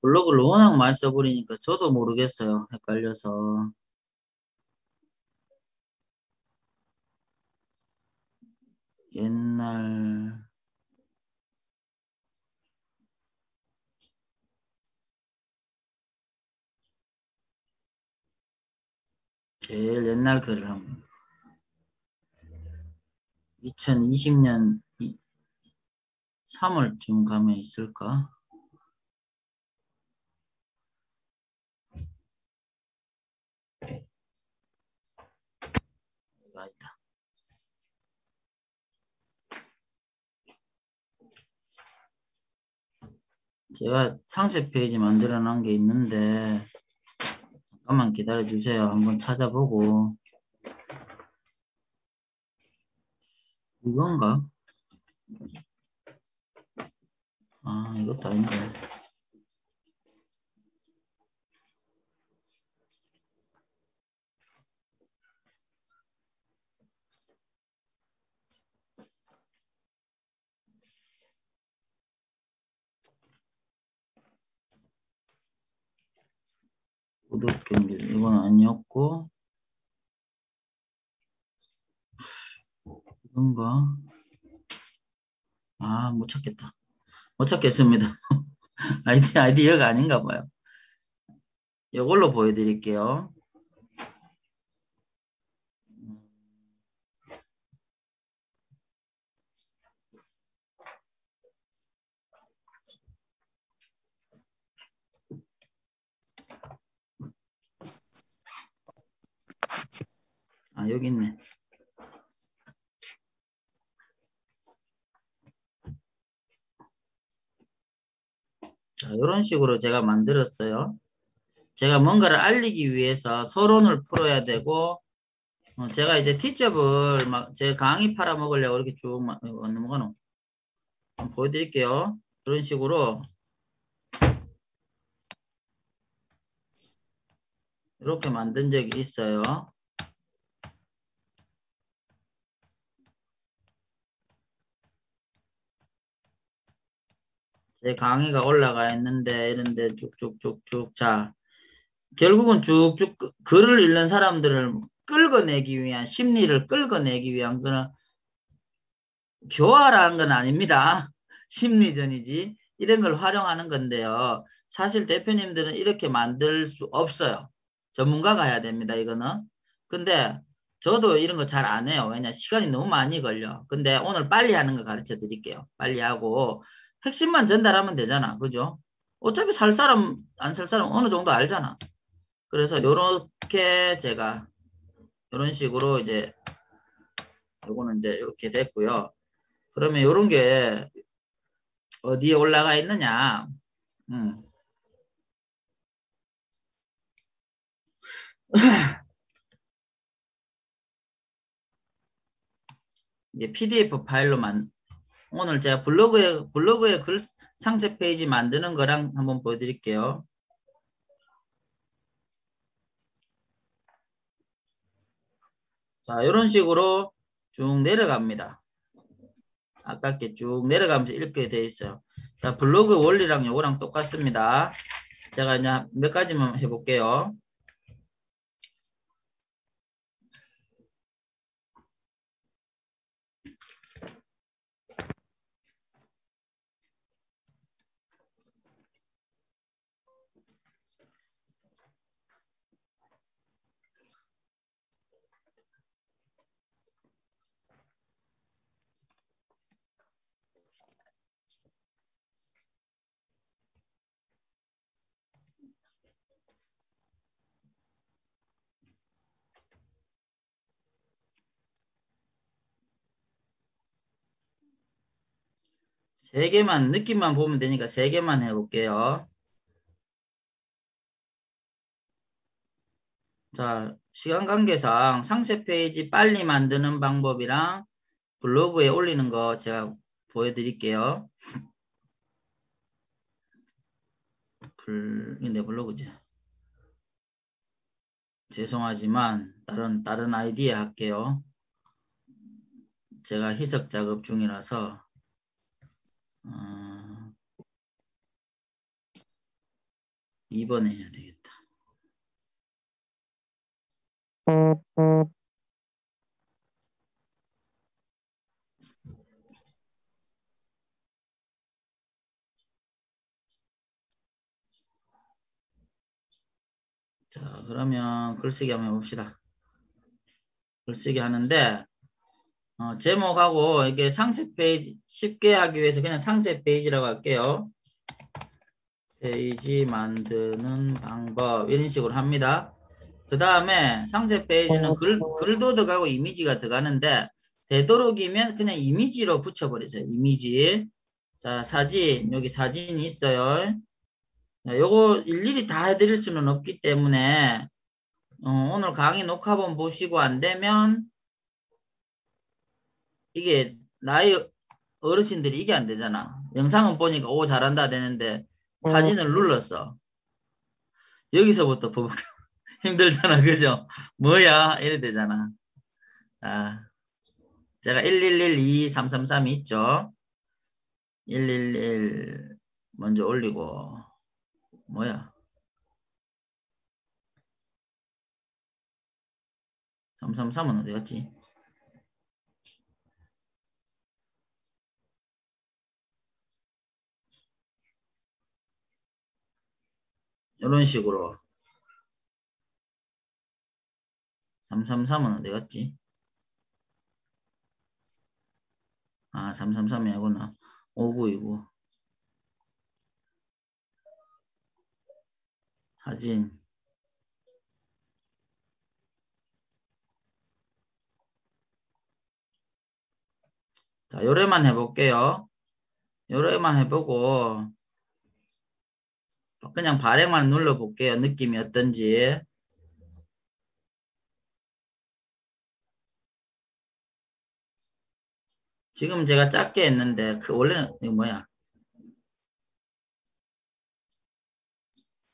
블로그를 워낙 많이 써버리니까 저도 모르겠어요. 헷갈려서. 옛날 제일 옛날 글을 한번 2020년 3월쯤 가면 있을까? 이거 아니다. 제가 상세 페이지 만들어 놓은 게 있는데 잠깐만 기다려 주세요. 한번 찾아보고. 이건가? 아, 이것도 아닌데. 구독 경비 이건 아니었고 이건가? 아, 못 찾겠다. 못 찾겠습니다. 아이디어가 아닌가 봐요. 이걸로 보여드릴게요. 아, 여기 있네. 자, 이런 식으로 제가 만들었어요. 제가 뭔가를 알리기 위해서 서론을 풀어야 되고, 제가 이제 티접을 막 제 강의 팔아먹으려고 이렇게 쭉 넘어가노. 한번 보여드릴게요. 그런 식으로 이렇게 만든 적이 있어요. 제 강의가 올라가 있는데 이런데 쭉쭉쭉쭉 자 결국은 쭉쭉 글을 읽는 사람들을 끌어내기 위한 심리를 끌어내기 위한 그런 교화라는 건 아닙니다. 심리전이지 이런 걸 활용하는 건데요. 사실 대표님들은 이렇게 만들 수 없어요. 전문가가 해야 됩니다. 이거는. 근데 저도 이런 거 잘 안 해요. 왜냐 시간이 너무 많이 걸려. 근데 오늘 빨리 하는 거 가르쳐 드릴게요. 빨리 하고 핵심만 전달하면 되잖아. 그죠? 어차피 살 사람 안 살 사람 어느 정도 알잖아. 그래서 요렇게 제가 이런 식으로 이제 요거는 이제 이렇게 됐고요. 그러면 요런 게 어디에 올라가 있느냐? 이제 PDF 파일로만 오늘 제가 블로그에 글 상세 페이지 만드는 거랑 한번 보여드릴게요. 자, 이런 식으로 쭉 내려갑니다. 아깝게 쭉 내려가면서 이렇게 돼 있어요. 자, 블로그 원리랑 요거랑 똑같습니다. 제가 이제 몇 가지만 해볼게요. 세 개만, 느낌만 보면 되니까 세 개만 해볼게요. 자, 시간 관계상 상세 페이지 빨리 만드는 방법이랑 블로그에 올리는 거 제가 보여드릴게요. 내 블로그지. 죄송하지만 다른 아이디에 할게요. 제가 희석 작업 중이라서 2번에 해야 되겠다. 자, 그러면 글쓰기 한번 해봅시다. 글쓰기 하는데 제목하고 이게 상세 페이지 쉽게 하기 위해서 그냥 상세 페이지라고 할게요. 페이지 만드는 방법 이런 식으로 합니다. 그 다음에 상세 페이지는 글도 들어가고 이미지가 들어가는데 되도록이면 그냥 이미지로 붙여버리세요. 이미지. 자, 사진. 여기 사진이 있어요. 요거 일일이 다 해드릴 수는 없기 때문에 오늘 강의 녹화본 보시고 안 되면 이게 나이 어르신들이 이게 안 되잖아. 영상은 보니까 오 잘한다 되는데 사진을 눌렀어. 여기서부터 보면 힘들잖아. 그죠? 뭐야? 이래 되잖아. 아, 제가 1112333 있죠? 111 먼저 올리고 뭐야? 333은 어디 갔지? 이런 식으로 333은 어디 갔지? 아, 333이 아니구나. 5929 사진. 자, 요래만 해볼게요. 요래만 해보고 그냥 발행만 눌러볼게요. 느낌이 어떤지. 지금 제가 작게 했는데 원래는 이거 뭐야?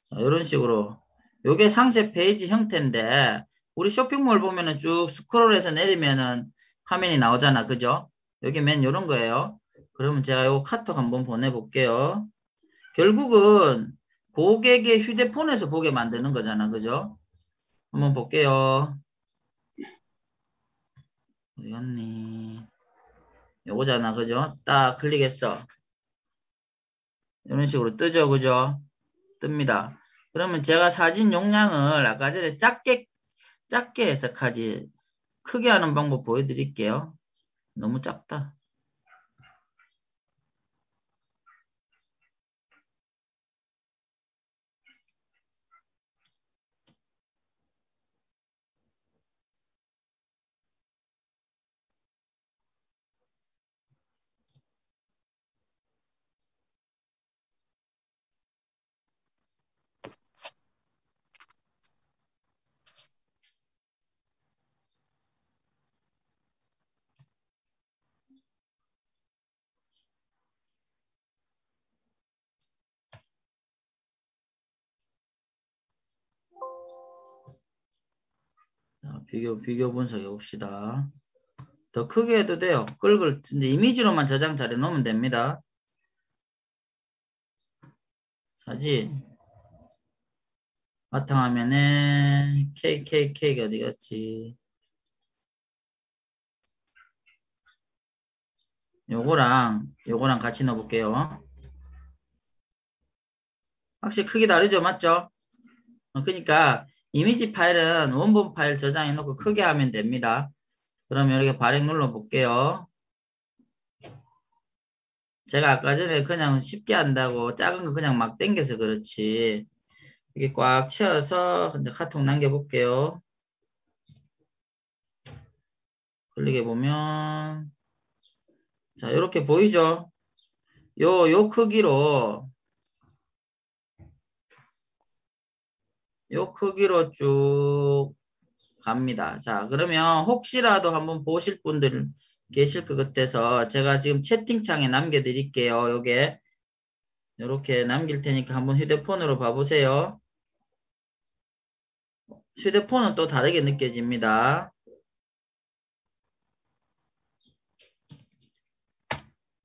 자, 이런 식으로 요게 상세 페이지 형태인데 우리 쇼핑몰 보면은 쭉 스크롤해서 내리면은 화면이 나오잖아. 그죠? 여기 맨 요런 거예요. 그러면 제가 요 카톡 한번 보내볼게요. 결국은 고객의 휴대폰에서 보게 만드는 거잖아. 그죠? 한번 볼게요. 어디 갔니? 요거잖아. 그죠? 딱 클릭했어. 이런 식으로 뜨죠. 그죠? 뜹니다. 그러면 제가 사진 용량을 아까 전에 작게 해석하지 크게 하는 방법 보여드릴게요. 너무 작다. 자, 비교 분석해 봅시다. 더 크게 해도 돼요. 근데 이미지로만 저장 잘 해놓으면 됩니다. 사진. 바탕화면에 KKK가 어디 갔지? 요거랑 같이 넣어볼게요. 확실히 크기 다르죠? 맞죠? 그러니까 이미지 파일은 원본 파일 저장해 놓고 크게 하면 됩니다. 그러면 이렇게 발행 눌러 볼게요. 제가 아까 전에 그냥 쉽게 한다고 작은 거 그냥 막 당겨서 그렇지. 이게 꽉 채워서 이제 카톡 남겨볼게요. 클릭해 보면 자 이렇게 보이죠? 요 크기로 쭉 갑니다. 자 그러면 혹시라도 한번 보실 분들 계실 것 같아서 제가 지금 채팅창에 남겨드릴게요. 요게 이렇게 남길 테니까 한번 휴대폰으로 봐보세요. 휴대폰은 또 다르게 느껴집니다.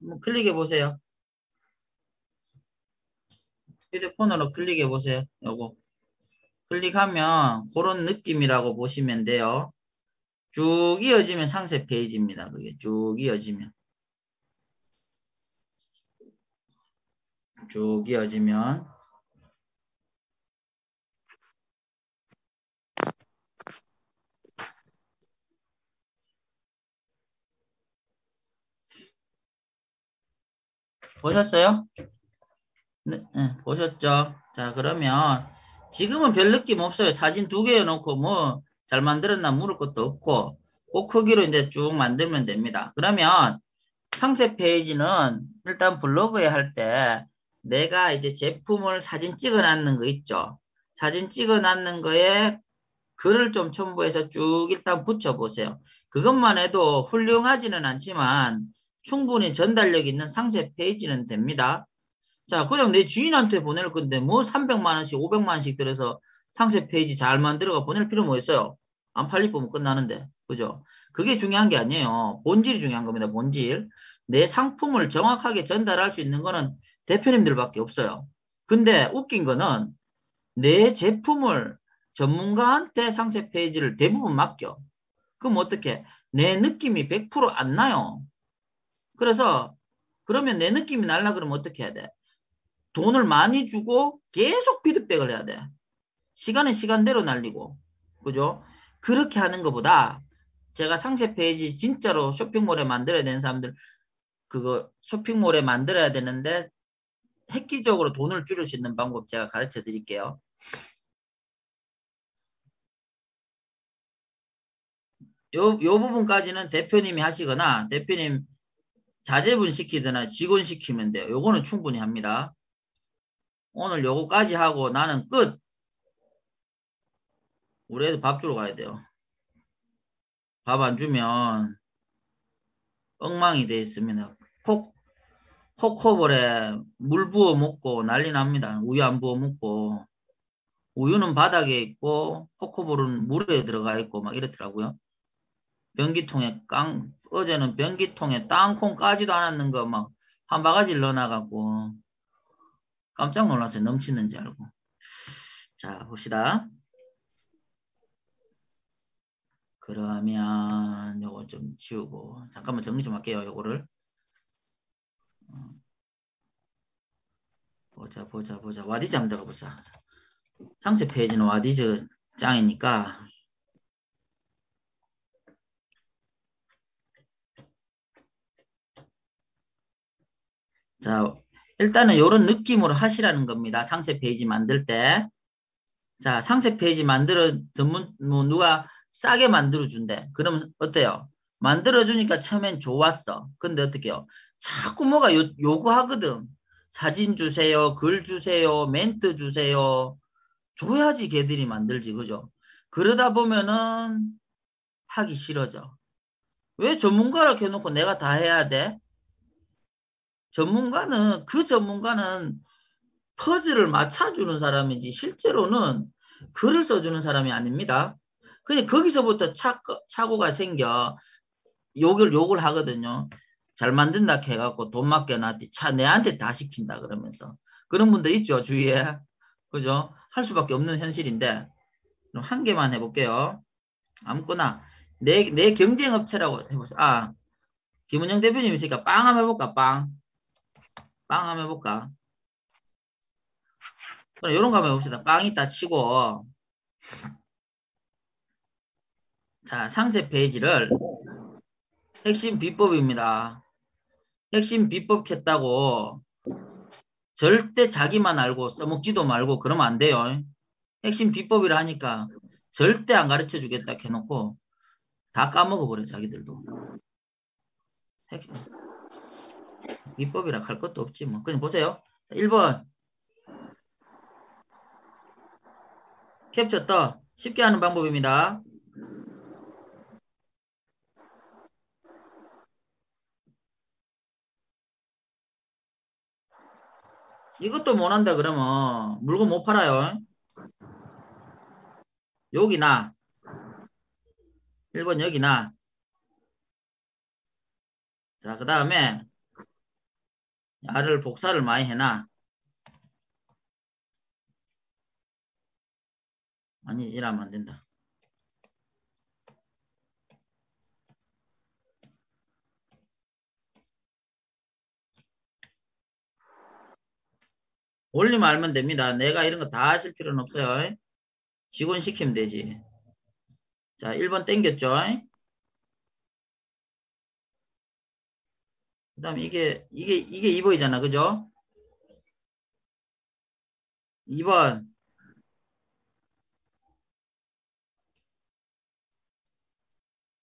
한번 클릭해 보세요. 휴대폰으로 클릭해 보세요. 요거 클릭하면 그런 느낌이라고 보시면 돼요. 쭉 이어지면 상세 페이지입니다. 그게 쭉 이어지면 보셨어요? 네, 네, 보셨죠? 자, 그러면 지금은 별 느낌 없어요. 사진 두 개 해놓고 뭐 잘 만들었나 물을 것도 없고 그 크기로 이제 쭉 만들면 됩니다. 그러면 상세 페이지는 일단 블로그에 할 때 내가 이제 제품을 사진 찍어 놨는 거 있죠? 사진 찍어 놨는 거에 글을 좀 첨부해서 쭉 일단 붙여보세요. 그것만 해도 훌륭하지는 않지만 충분히 전달력 있는 상세 페이지는 됩니다. 자, 그냥 내 지인한테 보낼 건데 뭐 300만 원씩 500만 원씩 들여서 상세 페이지 잘 만들어가 보낼 필요 뭐 있어요? 안 팔릴 거면 끝나는데. 그죠? 그게 중요한 게 아니에요. 본질이 중요한 겁니다. 본질. 내 상품을 정확하게 전달할 수 있는 거는 대표님들밖에 없어요. 근데 웃긴 거는 내 제품을 전문가한테 상세 페이지를 대부분 맡겨. 그럼 어떻게? 내 느낌이 100%안 나요. 그래서 그러면 내 느낌이 날라 그러면 어떻게 해야 돼? 돈을 많이 주고 계속 피드백을 해야 돼. 시간은 시간대로 날리고. 그죠? 그렇게 하는 것보다 제가 상세 페이지 진짜로 쇼핑몰에 만들어야 되는 사람들 그거 쇼핑몰에 만들어야 되는데 획기적으로 돈을 줄일 수 있는 방법 제가 가르쳐 드릴게요. 요 부분까지는 대표님이 하시거나 대표님 자제분 시키거나 직원 시키면 돼요. 요거는 충분히 합니다. 오늘 요거까지 하고 나는 끝. 우리 애들 밥 주러 가야 돼요. 밥 안 주면 엉망이 돼 있습니다. 코코볼에 물 부어 먹고 난리 납니다. 우유 안 부어 먹고. 우유는 바닥에 있고 코코볼은 물에 들어가 있고 막 이렇더라고요. 변기통에 어제는 변기통에 땅콩 까지도 않았는 거 막 한 바가지를 넣어놔갖고 깜짝 놀랐어요. 넘치는지 알고. 자, 봅시다. 그러면 요거 좀 지우고 잠깐만 정리 좀 할게요. 요거를 보자. 와디즈 한번 들어가보자. 상세 페이지는 와디즈 짱이니까 자 일단은 요런 느낌으로 하시라는 겁니다. 상세 페이지 만들 때. 자, 상세 페이지 만들어 뭐 누가 싸게 만들어 준대. 그러면 어때요? 만들어 주니까 처음엔 좋았어. 근데 어떻게요? 자꾸 뭐가 요구하거든. 사진 주세요, 글 주세요, 멘트 주세요. 줘야지 걔들이 만들지, 그죠? 그러다 보면은 하기 싫어져. 왜 전문가라 해놓고 내가 다 해야 돼? 그 전문가는 퍼즐을 맞춰주는 사람이지 실제로는 글을 써주는 사람이 아닙니다. 근데 거기서부터 착오가 생겨 욕을 하거든요. 잘 만든다 해갖고 돈 맡겨놨더니 내한테 다 시킨다 그러면서 그런 분들 있죠 주위에. 그죠? 할 수밖에 없는 현실인데 그럼 한 개만 해볼게요. 아무거나 내 경쟁업체라고 해보세요. 아, 김은영 대표님 있으니까 빵 한번 해볼까? 빵 한번 해볼까? 그럼 이런 거 한번 해봅시다. 빵 있다 치고 자, 상세 페이지를 핵심 비법입니다. 핵심 비법 켰다고 절대 자기만 알고 써먹지도 말고 그러면 안 돼요. 핵심 비법이라 하니까 절대 안 가르쳐 주겠다 해놓고 다 까먹어버려 자기들도. 핵심 비법이라 할 것도 없지 뭐. 그냥 보세요. 1번 캡처 떠 쉽게 하는 방법입니다. 이것도 못한다 그러면 물건 못 팔아요. 여기 나 1번 여기 나. 자, 그 다음에 야를 복사를 많이 해놔. 아니 이러면 안 된다. 올리면 알면 됩니다. 내가 이런 거 다 하실 필요는 없어요. 직원 시키면 되지. 자, 1번 땡겼죠. 그 다음에 이게 2번이잖아. 그죠? 2번.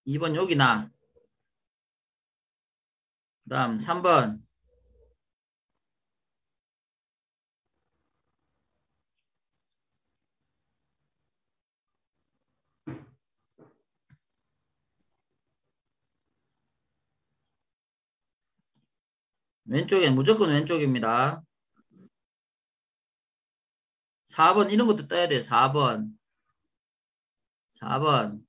2번 여기 나. 그 다음 3번. 왼쪽에 무조건 왼쪽입니다. 4번 이런 것도 떠야 돼요. 4번. 4번.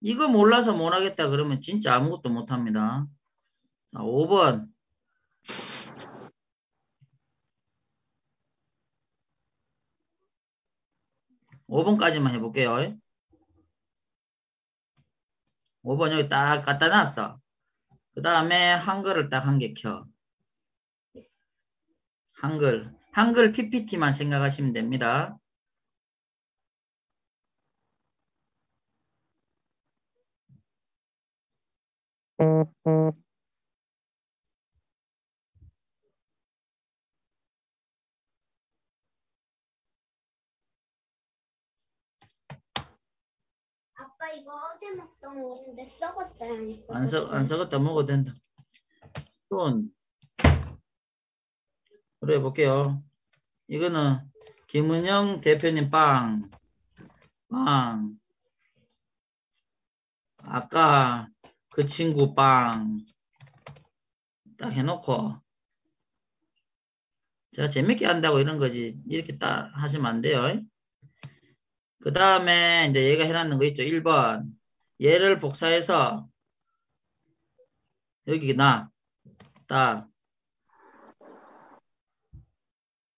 이거 몰라서 못하겠다 그러면 진짜 아무것도 못합니다. 자, 5번. 5번까지만 해볼게요. 5번 여기 딱 갖다 놨어. 그 다음에 한글을 딱 한 개 켜. 한글 PPT만 생각하시면 됩니다. 아빠 이거 어제 먹던 건데 썩었어요. 안 썩었다 먹어도 된다. 또 그래 볼게요. 이거는 김은영 대표님 빵. 아까 그 친구 빵. 딱 해놓고 제가 재밌게 한다고 이런 거지 이렇게 딱 하시면 안 돼요. 그 다음에 이제 얘가 해놨는 거 있죠. 1번 얘를 복사해서 여기 나 딱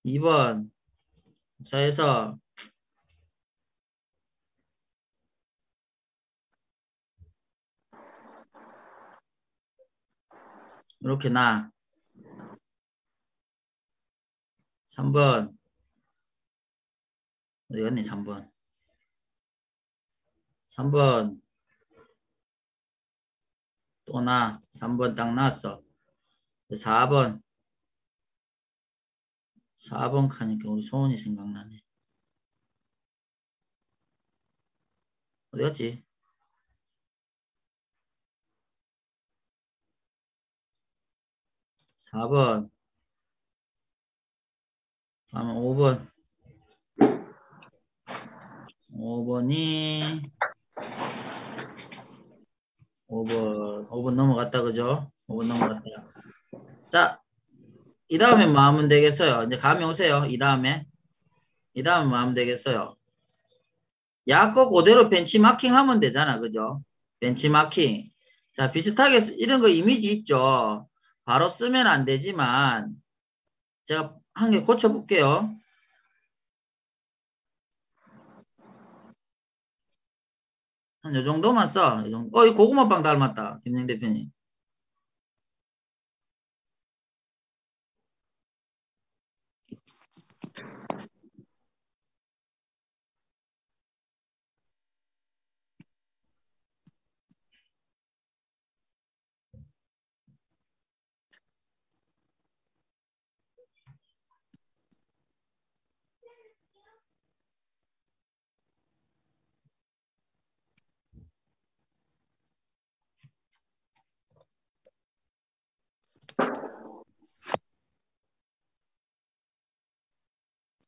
2번 복사해서 이렇게 나 3번 어디 갔니 3번 3번 또 나 3번 딱 놨어. 4번 하니까 우리 소원이 생각나네. 어디 갔지? 4번 다음에 5번 5번 넘어갔다 그죠? 5번 넘어갔다. 자, 이 다음에 뭐 하면 되겠어요? 이제 감이 오세요. 이 다음에 뭐 하면 되겠어요? 야거 그대로 벤치마킹 하면 되잖아. 그죠? 벤치마킹. 자, 비슷하게 이런 거 이미지 있죠? 바로 쓰면 안 되지만 제가 한 개 고쳐볼게요. 한 요 정도만 써. 이 정도. 이 고구마빵 닮았다. 김영 대표님.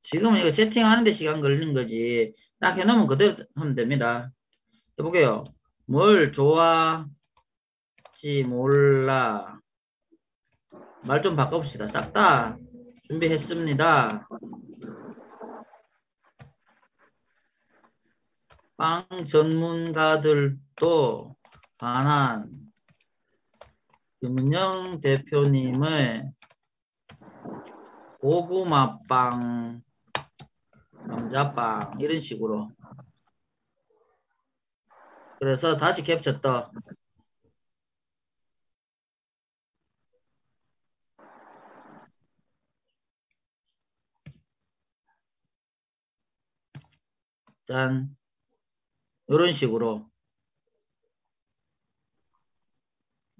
지금은 이거 세팅하는데 시간 걸리는 거지. 딱 해놓으면 그대로 하면 됩니다. 해볼게요. 뭘 좋아할지 몰라. 말 좀 바꿔봅시다. 싹 다 준비했습니다. 빵 전문가들도 반한 김은영 대표님의 고구마빵, 감자빵 이런 식으로. 그래서 다시 캡처 떠. 짠. 이런 식으로.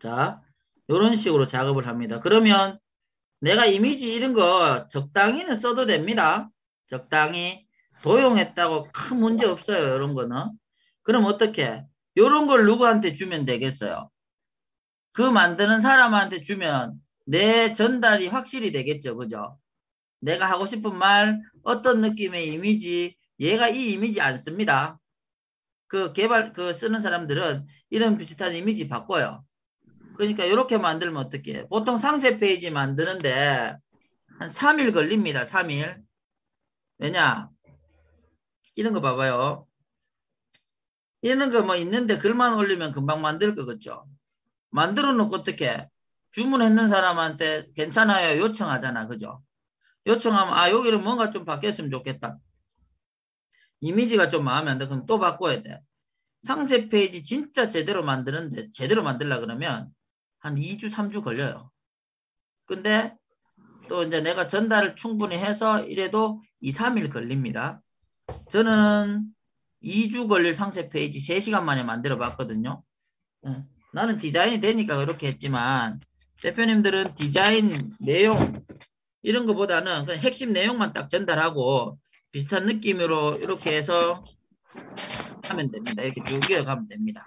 자, 이런 식으로 작업을 합니다. 그러면 내가 이미지 이런 거 적당히는 써도 됩니다. 적당히. 도용했다고 큰 문제 없어요. 이런 거는. 그럼 어떻게? 이런 걸 누구한테 주면 되겠어요? 그 만드는 사람한테 주면 내 전달이 확실히 되겠죠. 그죠? 내가 하고 싶은 말, 어떤 느낌의 이미지, 얘가 이 이미지 안 씁니다. 그 쓰는 사람들은 이런 비슷한 이미지 바꿔요. 그러니까 이렇게 만들면 어떻게 해요? 보통 상세 페이지 만드는데 한 3일 걸립니다. 3일. 왜냐? 이런 거 봐봐요. 이런 거 뭐 있는데 글만 올리면 금방 만들 거겠죠. 만들어 놓고 어떻게 주문했는 사람한테 괜찮아요 요청하잖아. 그죠? 요청하면 여기는 뭔가 좀 바뀌었으면 좋겠다. 이미지가 좀 마음에 안 들어. 그럼 또 바꿔야 돼. 상세 페이지 진짜 제대로 만드는데 제대로 만들려 그러면 한 2주 3주 걸려요. 근데 또 이제 내가 전달을 충분히 해서 이래도 2, 3일 걸립니다. 저는 2주 걸릴 상세 페이지 3시간 만에 만들어 봤거든요. 나는 디자인이 되니까 그렇게 했지만 대표님들은 디자인 내용 이런 거보다는 그냥 핵심 내용만 딱 전달하고 비슷한 느낌으로 이렇게 해서 하면 됩니다. 이렇게 쭉 이어가면 됩니다.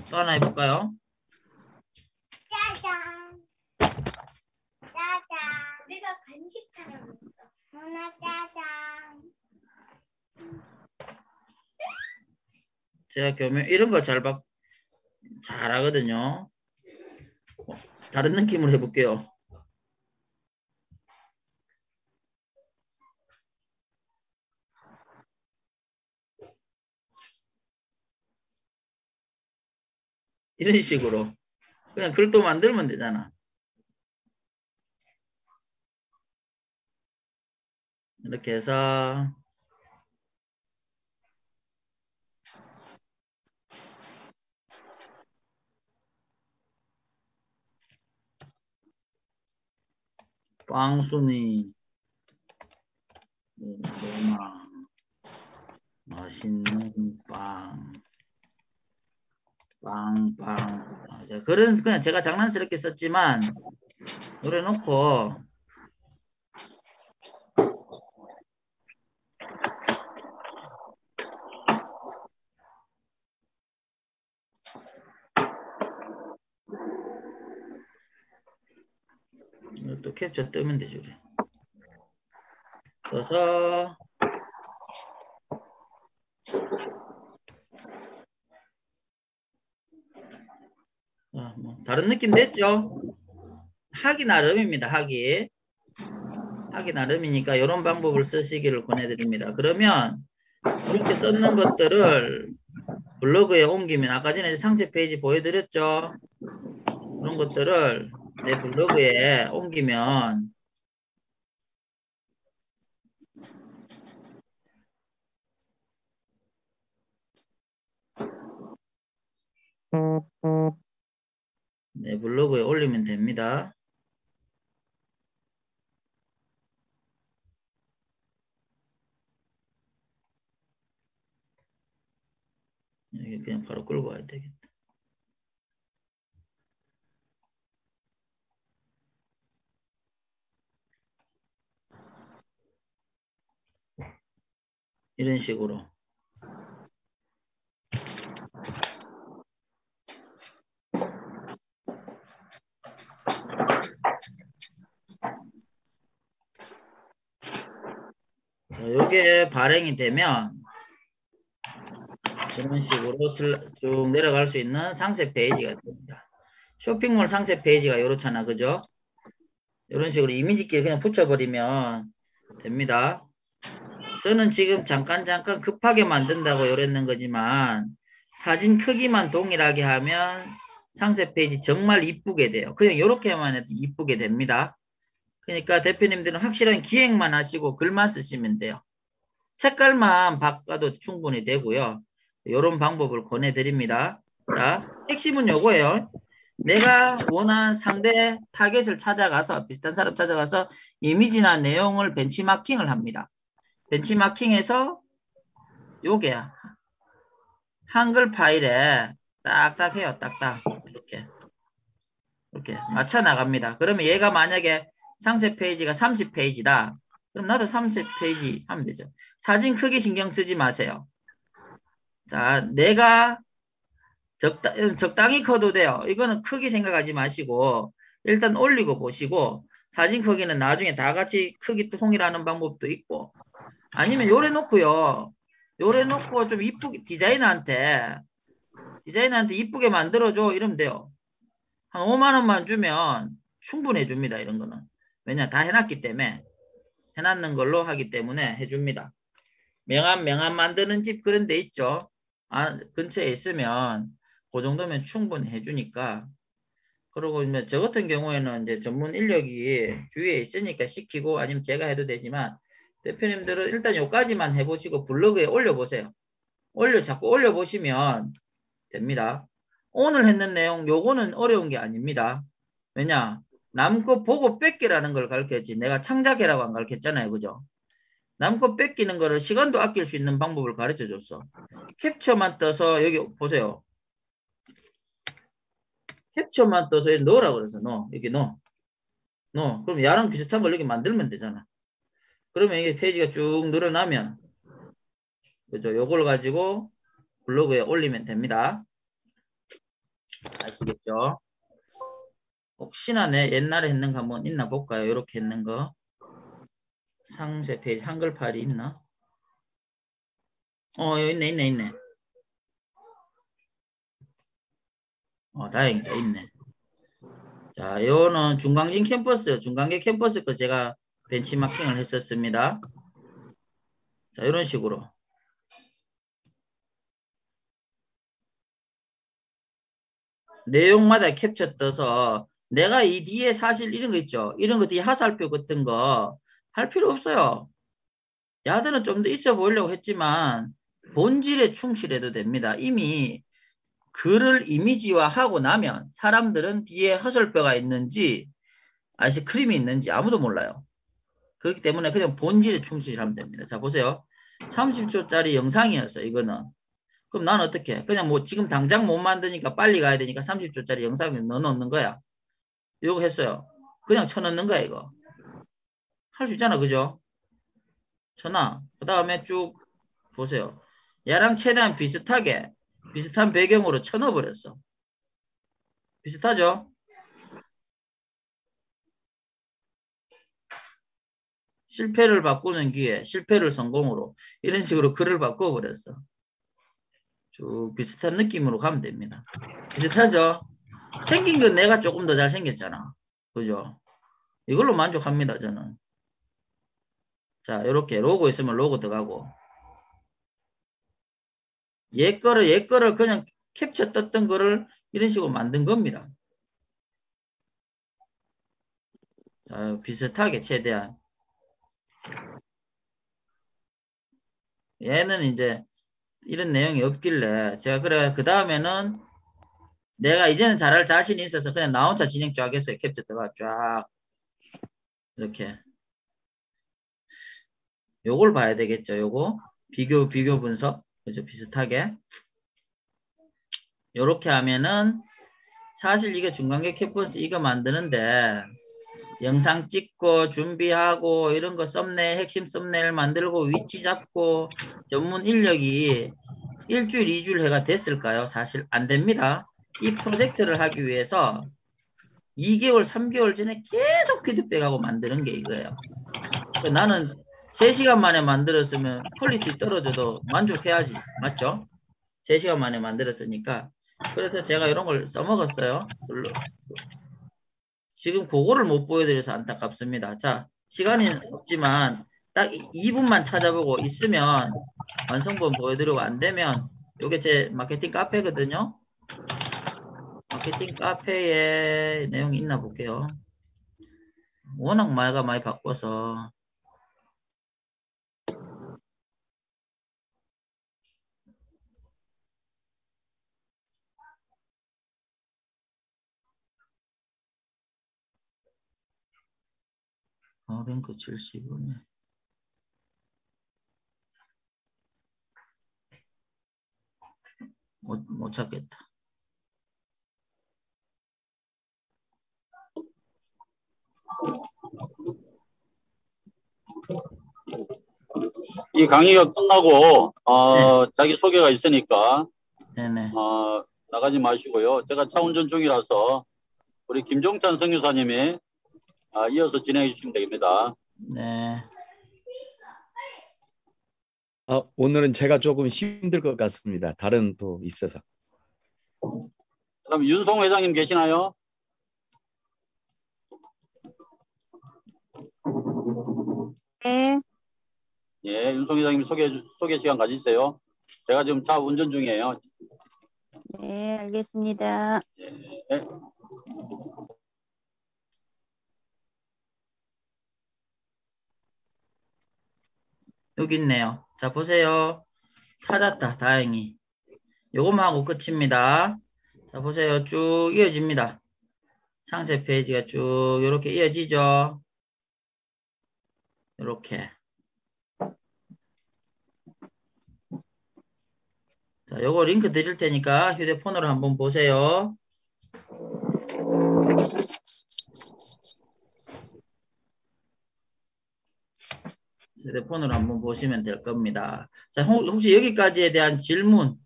또 하나 해볼까요? 짜잔. 짜잔. 우리가 간식 촬영했어. 누나 짜잔. 제가 교면 이런 거 잘하거든요. 다른 느낌으로 해볼게요. 이런 식으로 그냥 글도 만들면 되잖아. 이렇게 해서 빵순이 고구마 맛있는 빵. 그냥 제가 장난스럽게 썼지만 그래 놓고 또 캡처 뜨면 되죠. 떠서 뭐 다른 느낌 됐죠? 하기 나름입니다. 하기 나름이니까 이런 방법을 쓰시기를 권해드립니다. 그러면 이렇게 썼는 것들을 블로그에 옮기면 아까 전에 상세 페이지 보여드렸죠? 그런 것들을 내 블로그에 옮기면 내 블로그에 올리면 됩니다. 여기 그냥 바로 끌고 와야 되겠다. 이런 식으로. 자, 요게 발행이 되면 이런 식으로 쭉 내려갈 수 있는 상세 페이지가 됩니다. 쇼핑몰 상세 페이지가 이렇잖아, 그죠? 이런 식으로 이미지끼리 그냥 붙여버리면 됩니다. 저는 지금 잠깐 급하게 만든다고 요랬는 거지만 사진 크기만 동일하게 하면 상세 페이지 정말 이쁘게 돼요. 그냥 이렇게만 해도 이쁘게 됩니다. 그러니까 대표님들은 확실한 기획만 하시고 글만 쓰시면 돼요. 색깔만 바꿔도 충분히 되고요. 이런 방법을 권해드립니다. 자, 핵심은 요거예요. 내가 원하는 상대 타겟을 찾아가서 비슷한 사람 찾아가서 이미지나 내용을 벤치마킹을 합니다. 벤치마킹해서 요게 한글 파일에 딱딱 해요. 딱딱 이렇게 맞춰 나갑니다. 그러면 얘가 만약에 상세 페이지가 30페이지다. 그럼 나도 30페이지 하면 되죠. 사진 크기 신경 쓰지 마세요. 자, 내가 적당히 커도 돼요. 이거는 크기 생각하지 마시고 일단 올리고 보시고 사진 크기는 나중에 다 같이 크기 통일하는 방법도 있고 아니면 요래 놓고요. 요래 놓고 좀 이쁘게 디자이너한테 이쁘게 만들어줘 이러면 돼요. 한 5만 원만 주면 충분해 줍니다. 이런 거는. 왜냐 다 해놨기 때문에 해놨는 걸로 하기 때문에 해줍니다. 명함 만드는 집 그런 데 있죠. 근처에 있으면 그 정도면 충분히 해주니까. 그리고 저 같은 경우에는 이제 전문 인력이 주위에 있으니까 시키고 아니면 제가 해도 되지만 대표님들은 일단 요까지만 해보시고 블로그에 올려보세요. 자꾸 올려보시면 됩니다. 오늘 했는 내용 요거는 어려운 게 아닙니다. 왜냐 남 거 보고 뺏기라는 걸 가르쳤지 내가 창작해라고 안 가르쳤잖아요. 그죠? 남 거 뺏기는 거를 시간도 아낄 수 있는 방법을 가르쳐 줬어. 캡처만 떠서 여기 보세요. 캡처만 떠서 여기 넣으라 그래서 여기 넣어. 그럼 야랑 비슷한 걸 여기 만들면 되잖아. 그러면 이게 페이지가 쭉 늘어나면 그죠? 요걸 가지고 블로그에 올리면 됩니다. 아시겠죠? 혹시나 내 옛날에 했는 거 한번 있나 볼까요? 이렇게 했는 거. 상세 페이지 한글 파일이 있나? 여기 있네. 다행이다. 있네. 자, 요거는 중강진 캠퍼스, 중간계 캠퍼스 거 제가 벤치마킹을 했었습니다. 자, 이런 식으로. 내용마다 캡처 떠서 내가 이 뒤에 사실 이런 거 있죠. 이런 거 뒤에 하살표 같은 거 할 필요 없어요. 야들은 좀 더 있어 보이려고 했지만 본질에 충실해도 됩니다. 이미 글을 이미지화하고 나면 사람들은 뒤에 화살표가 있는지 아이스크림이 있는지 아무도 몰라요. 그렇기 때문에 그냥 본질에 충실하면 됩니다. 자, 보세요. 30초짜리 영상이었어요. 이거는. 그럼 난 어떻게 해? 그냥 뭐 지금 당장 못 만드니까 빨리 가야 되니까 30초짜리 영상을 넣어놓는 거야. 이거 했어요. 그냥 쳐넣는 거야, 이거. 할 수 있잖아, 그죠? 쳐놔. 그 다음에 쭉 보세요. 얘랑 최대한 비슷한 배경으로 쳐넣어버렸어. 비슷하죠? 실패를 바꾸는 기회, 실패를 성공으로. 이런 식으로 글을 바꿔버렸어. 쭉 비슷한 느낌으로 가면 됩니다. 비슷하죠? 생긴 건 내가 조금 더 잘생겼잖아. 그죠? 이걸로 만족합니다, 저는. 자, 이렇게 로고 있으면 로고 들어가고. 옛 거를 그냥 캡처 떴던 거를 이런 식으로 만든 겁니다. 비슷하게 최대한. 얘는 이제 이런 내용이 없길래 제가 그래 그 다음에는 내가 이제는 잘할 자신이 있어서 그냥 나 혼자 진행 쫙 했어요. 캡처 때가 쫙 이렇게 요걸 봐야 되겠죠. 요거 비교 분석 그죠? 비슷하게 요렇게 하면은 사실 이게 중간계 캡버스 이거 만드는데 영상 찍고 준비하고 이런 거 썸네일 핵심 썸네일 만들고 위치 잡고 전문 인력이 일주일, 2주일 해가 됐을까요? 사실 안 됩니다. 이 프로젝트를 하기 위해서 2개월, 3개월 전에 계속 피드백하고 만드는 게 이거예요. 나는 3시간 만에 만들었으면 퀄리티 떨어져도 만족해야지. 맞죠? 3시간 만에 만들었으니까. 그래서 제가 이런 걸 써먹었어요. 지금 그거를 못 보여드려서 안타깝습니다. 자, 시간이 없지만 딱 2분만 찾아보고 있으면 완성본 보여드리고 안 되면 이게 제 마케팅 카페거든요. 마케팅 카페에 내용이 있나 볼게요. 워낙 말가 많이 바꿔서 링크 70이네. 못 찾겠다. 이 강의가 끝나고 자기 소개가 있으니까 네네. 나가지 마시고요. 제가 차 운전 중이라서 우리 김종찬 선교사님이 이어서 진행해 주시면 되겠습니다. 네. 오늘은 제가 조금 힘들 것 같습니다. 다른 또 있어서. 그럼 윤송 회장님 계시나요? 네, 예, 윤송 회장님 소개 시간 가지세요. 제가 지금 차 운전 중이에요. 네, 알겠습니다. 예. 여기 있네요. 자, 보세요. 찾았다. 다행히. 요것만 하고 끝입니다. 자, 보세요. 쭉 이어집니다. 상세 페이지가 쭉 이렇게 이어지죠. 이렇게. 자, 요거 링크 드릴 테니까 휴대폰으로 한번 보세요. 휴대폰으로 한번 보시면 될 겁니다. 자, 혹시 여기까지에 대한 질문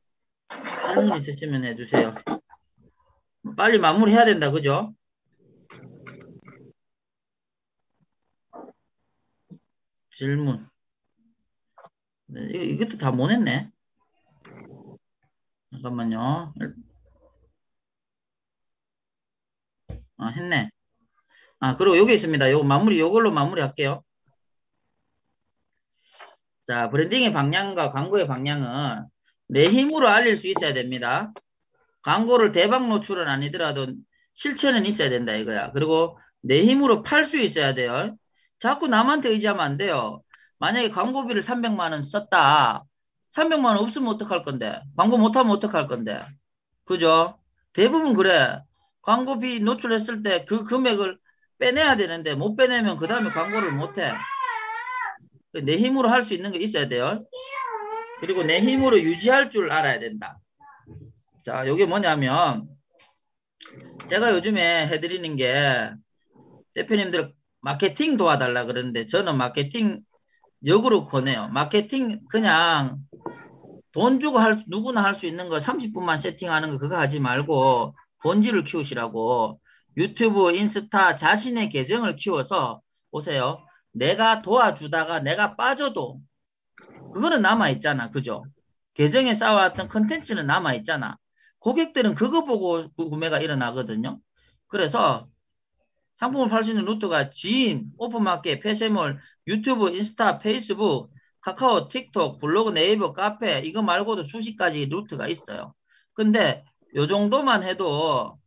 있으시면 해주세요. 빨리 마무리해야 된다, 그죠? 질문. 네, 이것도 다 못 했네. 잠깐만요. 했네. 그리고 여기 있습니다. 요걸로 마무리 할게요. 자, 브랜딩의 방향과 광고의 방향은 내 힘으로 알릴 수 있어야 됩니다. 광고를 대박 노출은 아니더라도 실체는 있어야 된다 이거야. 그리고 내 힘으로 팔 수 있어야 돼요. 자꾸 남한테 의지하면 안 돼요. 만약에 광고비를 300만 원 썼다. 300만 원 없으면 어떡할 건데? 광고 못하면 어떡할 건데? 그죠? 대부분 그래. 광고비 노출했을 때 그 금액을 빼내야 되는데 못 빼내면 그 다음에 광고를 못해. 내 힘으로 할 수 있는 게 있어야 돼요. 그리고 내 힘으로 유지할 줄 알아야 된다. 자, 이게 뭐냐면 제가 요즘에 해드리는 게 대표님들 마케팅 도와달라 그러는데 저는 마케팅 역으로 권해요. 마케팅 그냥 돈 주고 누구나 할 수 있는 거 30분만 세팅하는 거 그거 하지 말고 본질을 키우시라고 유튜브, 인스타 자신의 계정을 키워서 보세요. 내가 도와주다가 내가 빠져도 그거는 남아있잖아. 그죠? 계정에 쌓아왔던 컨텐츠는 남아있잖아. 고객들은 그거 보고 구매가 일어나거든요. 그래서 상품을 팔 수 있는 루트가 지인, 오픈마켓, 폐쇄몰, 유튜브, 인스타, 페이스북, 카카오, 틱톡, 블로그, 네이버, 카페 이거 말고도 수십 가지 루트가 있어요. 근데 요 정도만 해도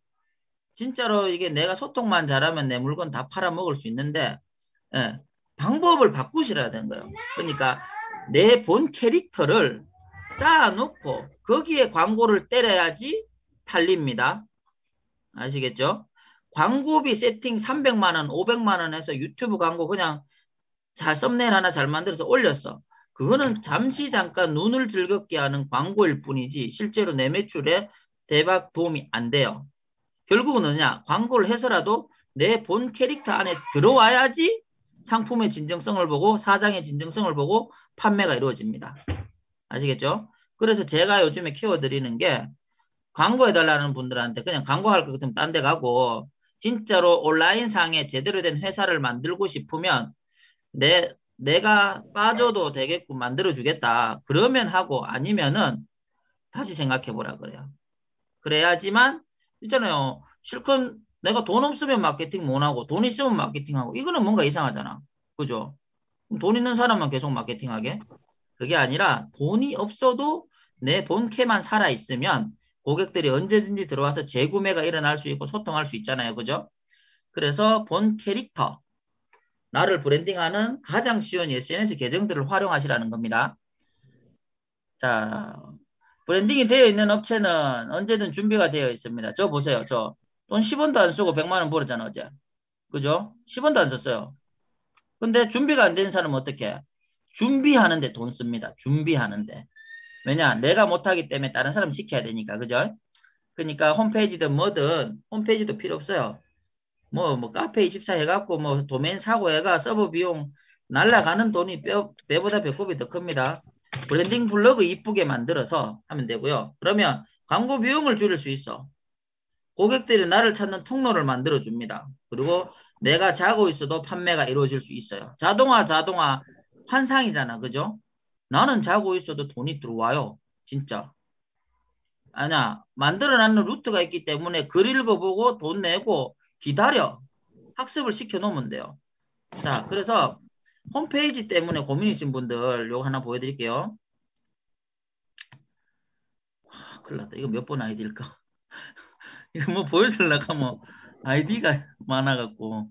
진짜로 이게 내가 소통만 잘하면 내 물건 다 팔아먹을 수 있는데, 예, 방법을 바꾸시려야 되는 거예요. 그러니까 내 본 캐릭터를 쌓아놓고 거기에 광고를 때려야지 팔립니다. 아시겠죠? 광고비 세팅 300만 원, 500만 원 해서 유튜브 광고 그냥 잘 썸네일 하나 잘 만들어서 올렸어. 그거는 잠시 잠깐 눈을 즐겁게 하는 광고일 뿐이지 실제로 내 매출에 대박 도움이 안 돼요. 결국은 뭐냐? 광고를 해서라도 내 본 캐릭터 안에 들어와야지 상품의 진정성을 보고 사장의 진정성을 보고 판매가 이루어집니다. 아시겠죠? 그래서 제가 요즘에 키워드리는 게 광고해달라는 분들한테 그냥 광고할 것 같으면 딴 데 가고 진짜로 온라인상에 제대로 된 회사를 만들고 싶으면 내가 빠져도 되겠고 만들어주겠다. 그러면 하고 아니면은 다시 생각해보라 그래요. 그래야지만 있잖아요. 실컷 내가 돈 없으면 마케팅 못하고 돈 있으면 마케팅하고 이거는 뭔가 이상하잖아. 그죠? 돈 있는 사람만 계속 마케팅하게? 그게 아니라 돈이 없어도 내 본캐만 살아있으면 고객들이 언제든지 들어와서 재구매가 일어날 수 있고 소통할 수 있잖아요. 그죠? 그래서 본 캐릭터, 나를 브랜딩하는 가장 쉬운 SNS 계정들을 활용하시라는 겁니다. 자, 브랜딩이 되어 있는 업체는 언제든 준비가 되어 있습니다. 저 보세요. 저 돈 10원도 안 쓰고 100만 원 벌었잖아, 어제. 그죠? 10원도 안 썼어요. 근데 준비가 안 되는 사람은 어떻게 해? 준비하는데 돈 씁니다. 준비하는데. 왜냐? 내가 못하기 때문에 다른 사람 시켜야 되니까. 그죠? 그러니까 홈페이지든 뭐든 홈페이지도 필요 없어요. 뭐 카페24 해갖고 뭐 도메인 사고 해가 서버 비용 날라가는 돈이 배보다 배꼽이 더 큽니다. 브랜딩 블로그 이쁘게 만들어서 하면 되고요. 그러면 광고 비용을 줄일 수 있어. 고객들이 나를 찾는 통로를 만들어 줍니다. 그리고 내가 자고 있어도 판매가 이루어질 수 있어요. 자동화 환상이잖아. 그죠? 나는 자고 있어도 돈이 들어와요. 진짜. 아니야. 만들어놨는 루트가 있기 때문에 글 읽어보고 돈 내고 기다려. 학습을 시켜놓으면 돼요. 자, 그래서 홈페이지 때문에 고민이신 분들 요거 하나 보여드릴게요. 큰일 났다. 이거 몇 번 아이디일까? 이거 뭐 보여주려고 하면 아이디가 많아갖고.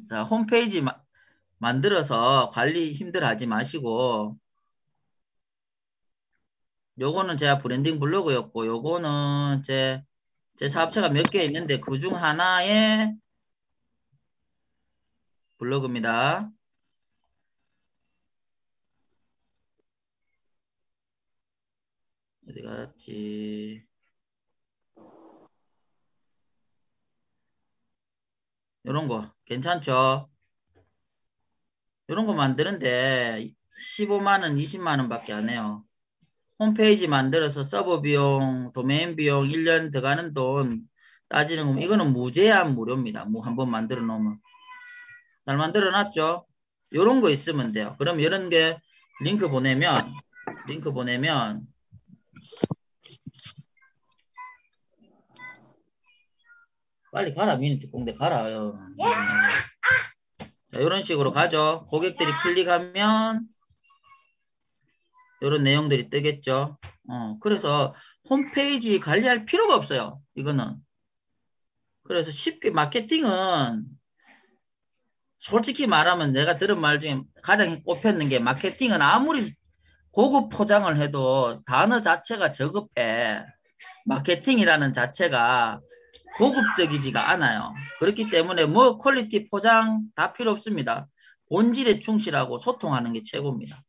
자, 홈페이지 만들어서 관리 힘들어하지 마시고 요거는 제가 브랜딩 블로그였고 요거는 제 사업체가 몇 개 있는데 그중 하나의 블로그입니다. 어디 갔지? 요런 거 괜찮죠? 요런 거 만드는데 15만 원, 20만 원 밖에 안 해요. 홈페이지 만들어서 서버 비용, 도메인 비용 1년 들어가는 돈 따지는 거 이거는 무제한 무료입니다. 뭐 한번 만들어 놓으면. 잘 만들어 놨죠? 요런 거 있으면 돼요. 그럼 이런 게 링크 보내면 빨리 가라. 미니트 공대 가라. 자, 이런 식으로 가죠. 고객들이 클릭하면 이런 내용들이 뜨겠죠. 그래서 홈페이지 관리할 필요가 없어요. 이거는. 그래서 쉽게 마케팅은 솔직히 말하면 내가 들은 말 중에 가장 꼽혔는 게 마케팅은 아무리 고급 포장을 해도 단어 자체가 저급해. 마케팅이라는 자체가 고급적이지가 않아요. 그렇기 때문에 뭐 퀄리티 포장 다 필요 없습니다. 본질에 충실하고 소통하는 게 최고입니다.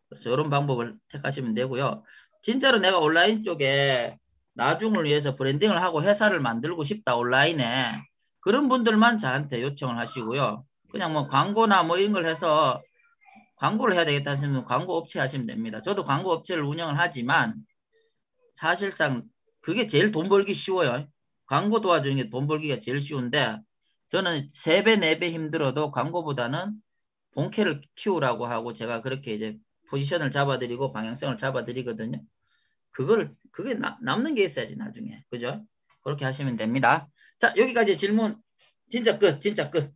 그래서 이런 방법을 택하시면 되고요. 진짜로 내가 온라인 쪽에 나중을 위해서 브랜딩을 하고 회사를 만들고 싶다 온라인에 그런 분들만 저한테 요청을 하시고요. 그냥 뭐 광고나 뭐 이런 걸 해서 광고를 해야 되겠다 하시면 광고 업체 하시면 됩니다. 저도 광고 업체를 운영을 하지만 사실상 그게 제일 돈 벌기 쉬워요. 광고 도와주는 게 돈 벌기가 제일 쉬운데 저는 3배, 4배 힘들어도 광고보다는 본캐를 키우라고 하고 제가 그렇게 이제 포지션을 잡아드리고 방향성을 잡아드리거든요. 그게 남는 게 있어야지 나중에. 그죠? 그렇게 하시면 됩니다. 자, 여기까지 질문 진짜 끝. 진짜 끝.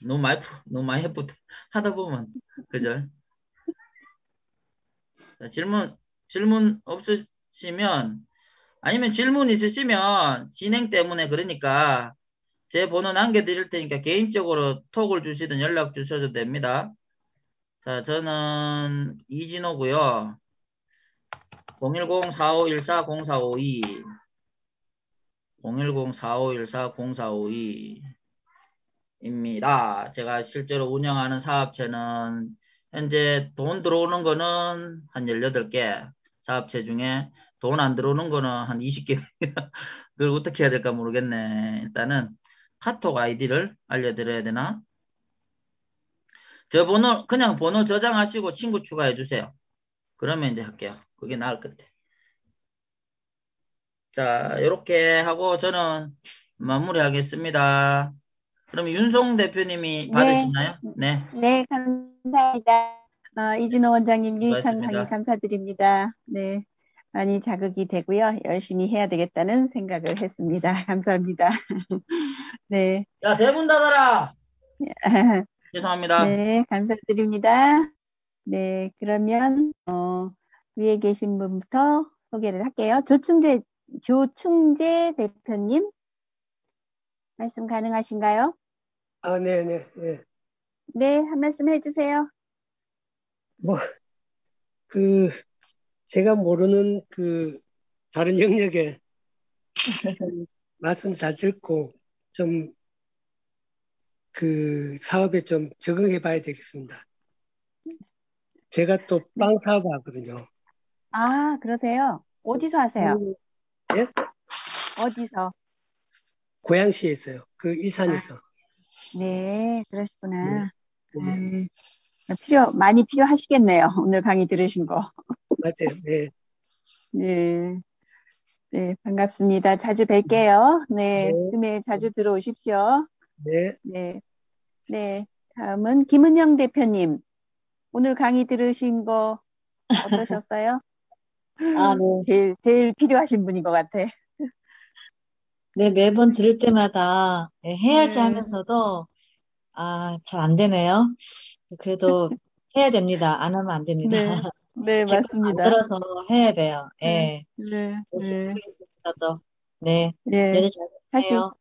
너무 많이 하다 보면 그죠? 자, 질문 없으시면 아니면 질문 있으시면 진행 때문에 그러니까 제 번호 남겨드릴 테니까 개인적으로 톡을 주시든 연락 주셔도 됩니다. 자, 저는 이진호고요. 010-4514-0452 010-4514-0452 입니다. 제가 실제로 운영하는 사업체는 현재 돈 들어오는 거는 한 18개, 사업체 중에 돈 안 들어오는 거는 한 20개. 그걸 어떻게 해야 될까 모르겠네. 일단은 카톡 아이디를 알려드려야 되나? 저 번호 그냥 번호 저장하시고 친구 추가해 주세요. 그러면 이제 할게요. 그게 나을 것 같아. 자, 이렇게 하고 저는 마무리하겠습니다. 그럼 윤송 대표님이 네, 받으시나요? 네, 네, 감사합니다. 이진호 원장님 유익한 강의 수고하셨습니다. 감사드립니다. 네, 많이 자극이 되고요. 열심히 해야 되겠다는 생각을 했습니다. 감사합니다. 네, 야, 대문 닫아라! 죄송합니다. 네, 감사드립니다. 네, 그러면 위에 계신 분부터 소개를 할게요. 조충재 대표님 말씀 가능하신가요? 네네, 네. 네, 한 말씀 해주세요. 제가 모르는 다른 영역에 말씀 잘 듣고, 좀, 사업에 좀 적응해 봐야 되겠습니다. 제가 또 빵 사업 하거든요. 아, 그러세요? 어디서 하세요? 예? 어디서? 고양시에 있어요. 일산에서. 네, 그러시구나. 네. 많이 필요하시겠네요. 오늘 강의 들으신 거. 맞아요. 네. 네, 네, 반갑습니다. 자주 뵐게요. 네, 네. 금요일 자주 들어오십시오. 네. 네, 네. 다음은 김은영 대표님. 오늘 강의 들으신 거 어떠셨어요? 네. 제일 필요하신 분인 것 같아. 네, 매번 들을 때마다 해야지 네. 하면서도, 잘 안 되네요. 그래도 해야 됩니다. 안 하면 안 됩니다. 네, 네, 제 걸 맞습니다. 만들어서 해야 돼요. 네, 예. 네, 열심히 네, 해보겠습니다, 또. 네. 네. 연애 잘 해요.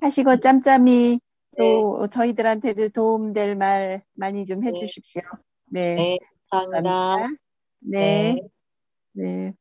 하시고 짬짬이 네. 또 저희들한테도 도움될 말 많이 좀 네. 해주십시오. 네, 네, 감사합니다. 감사합니다. 네, 네. 네.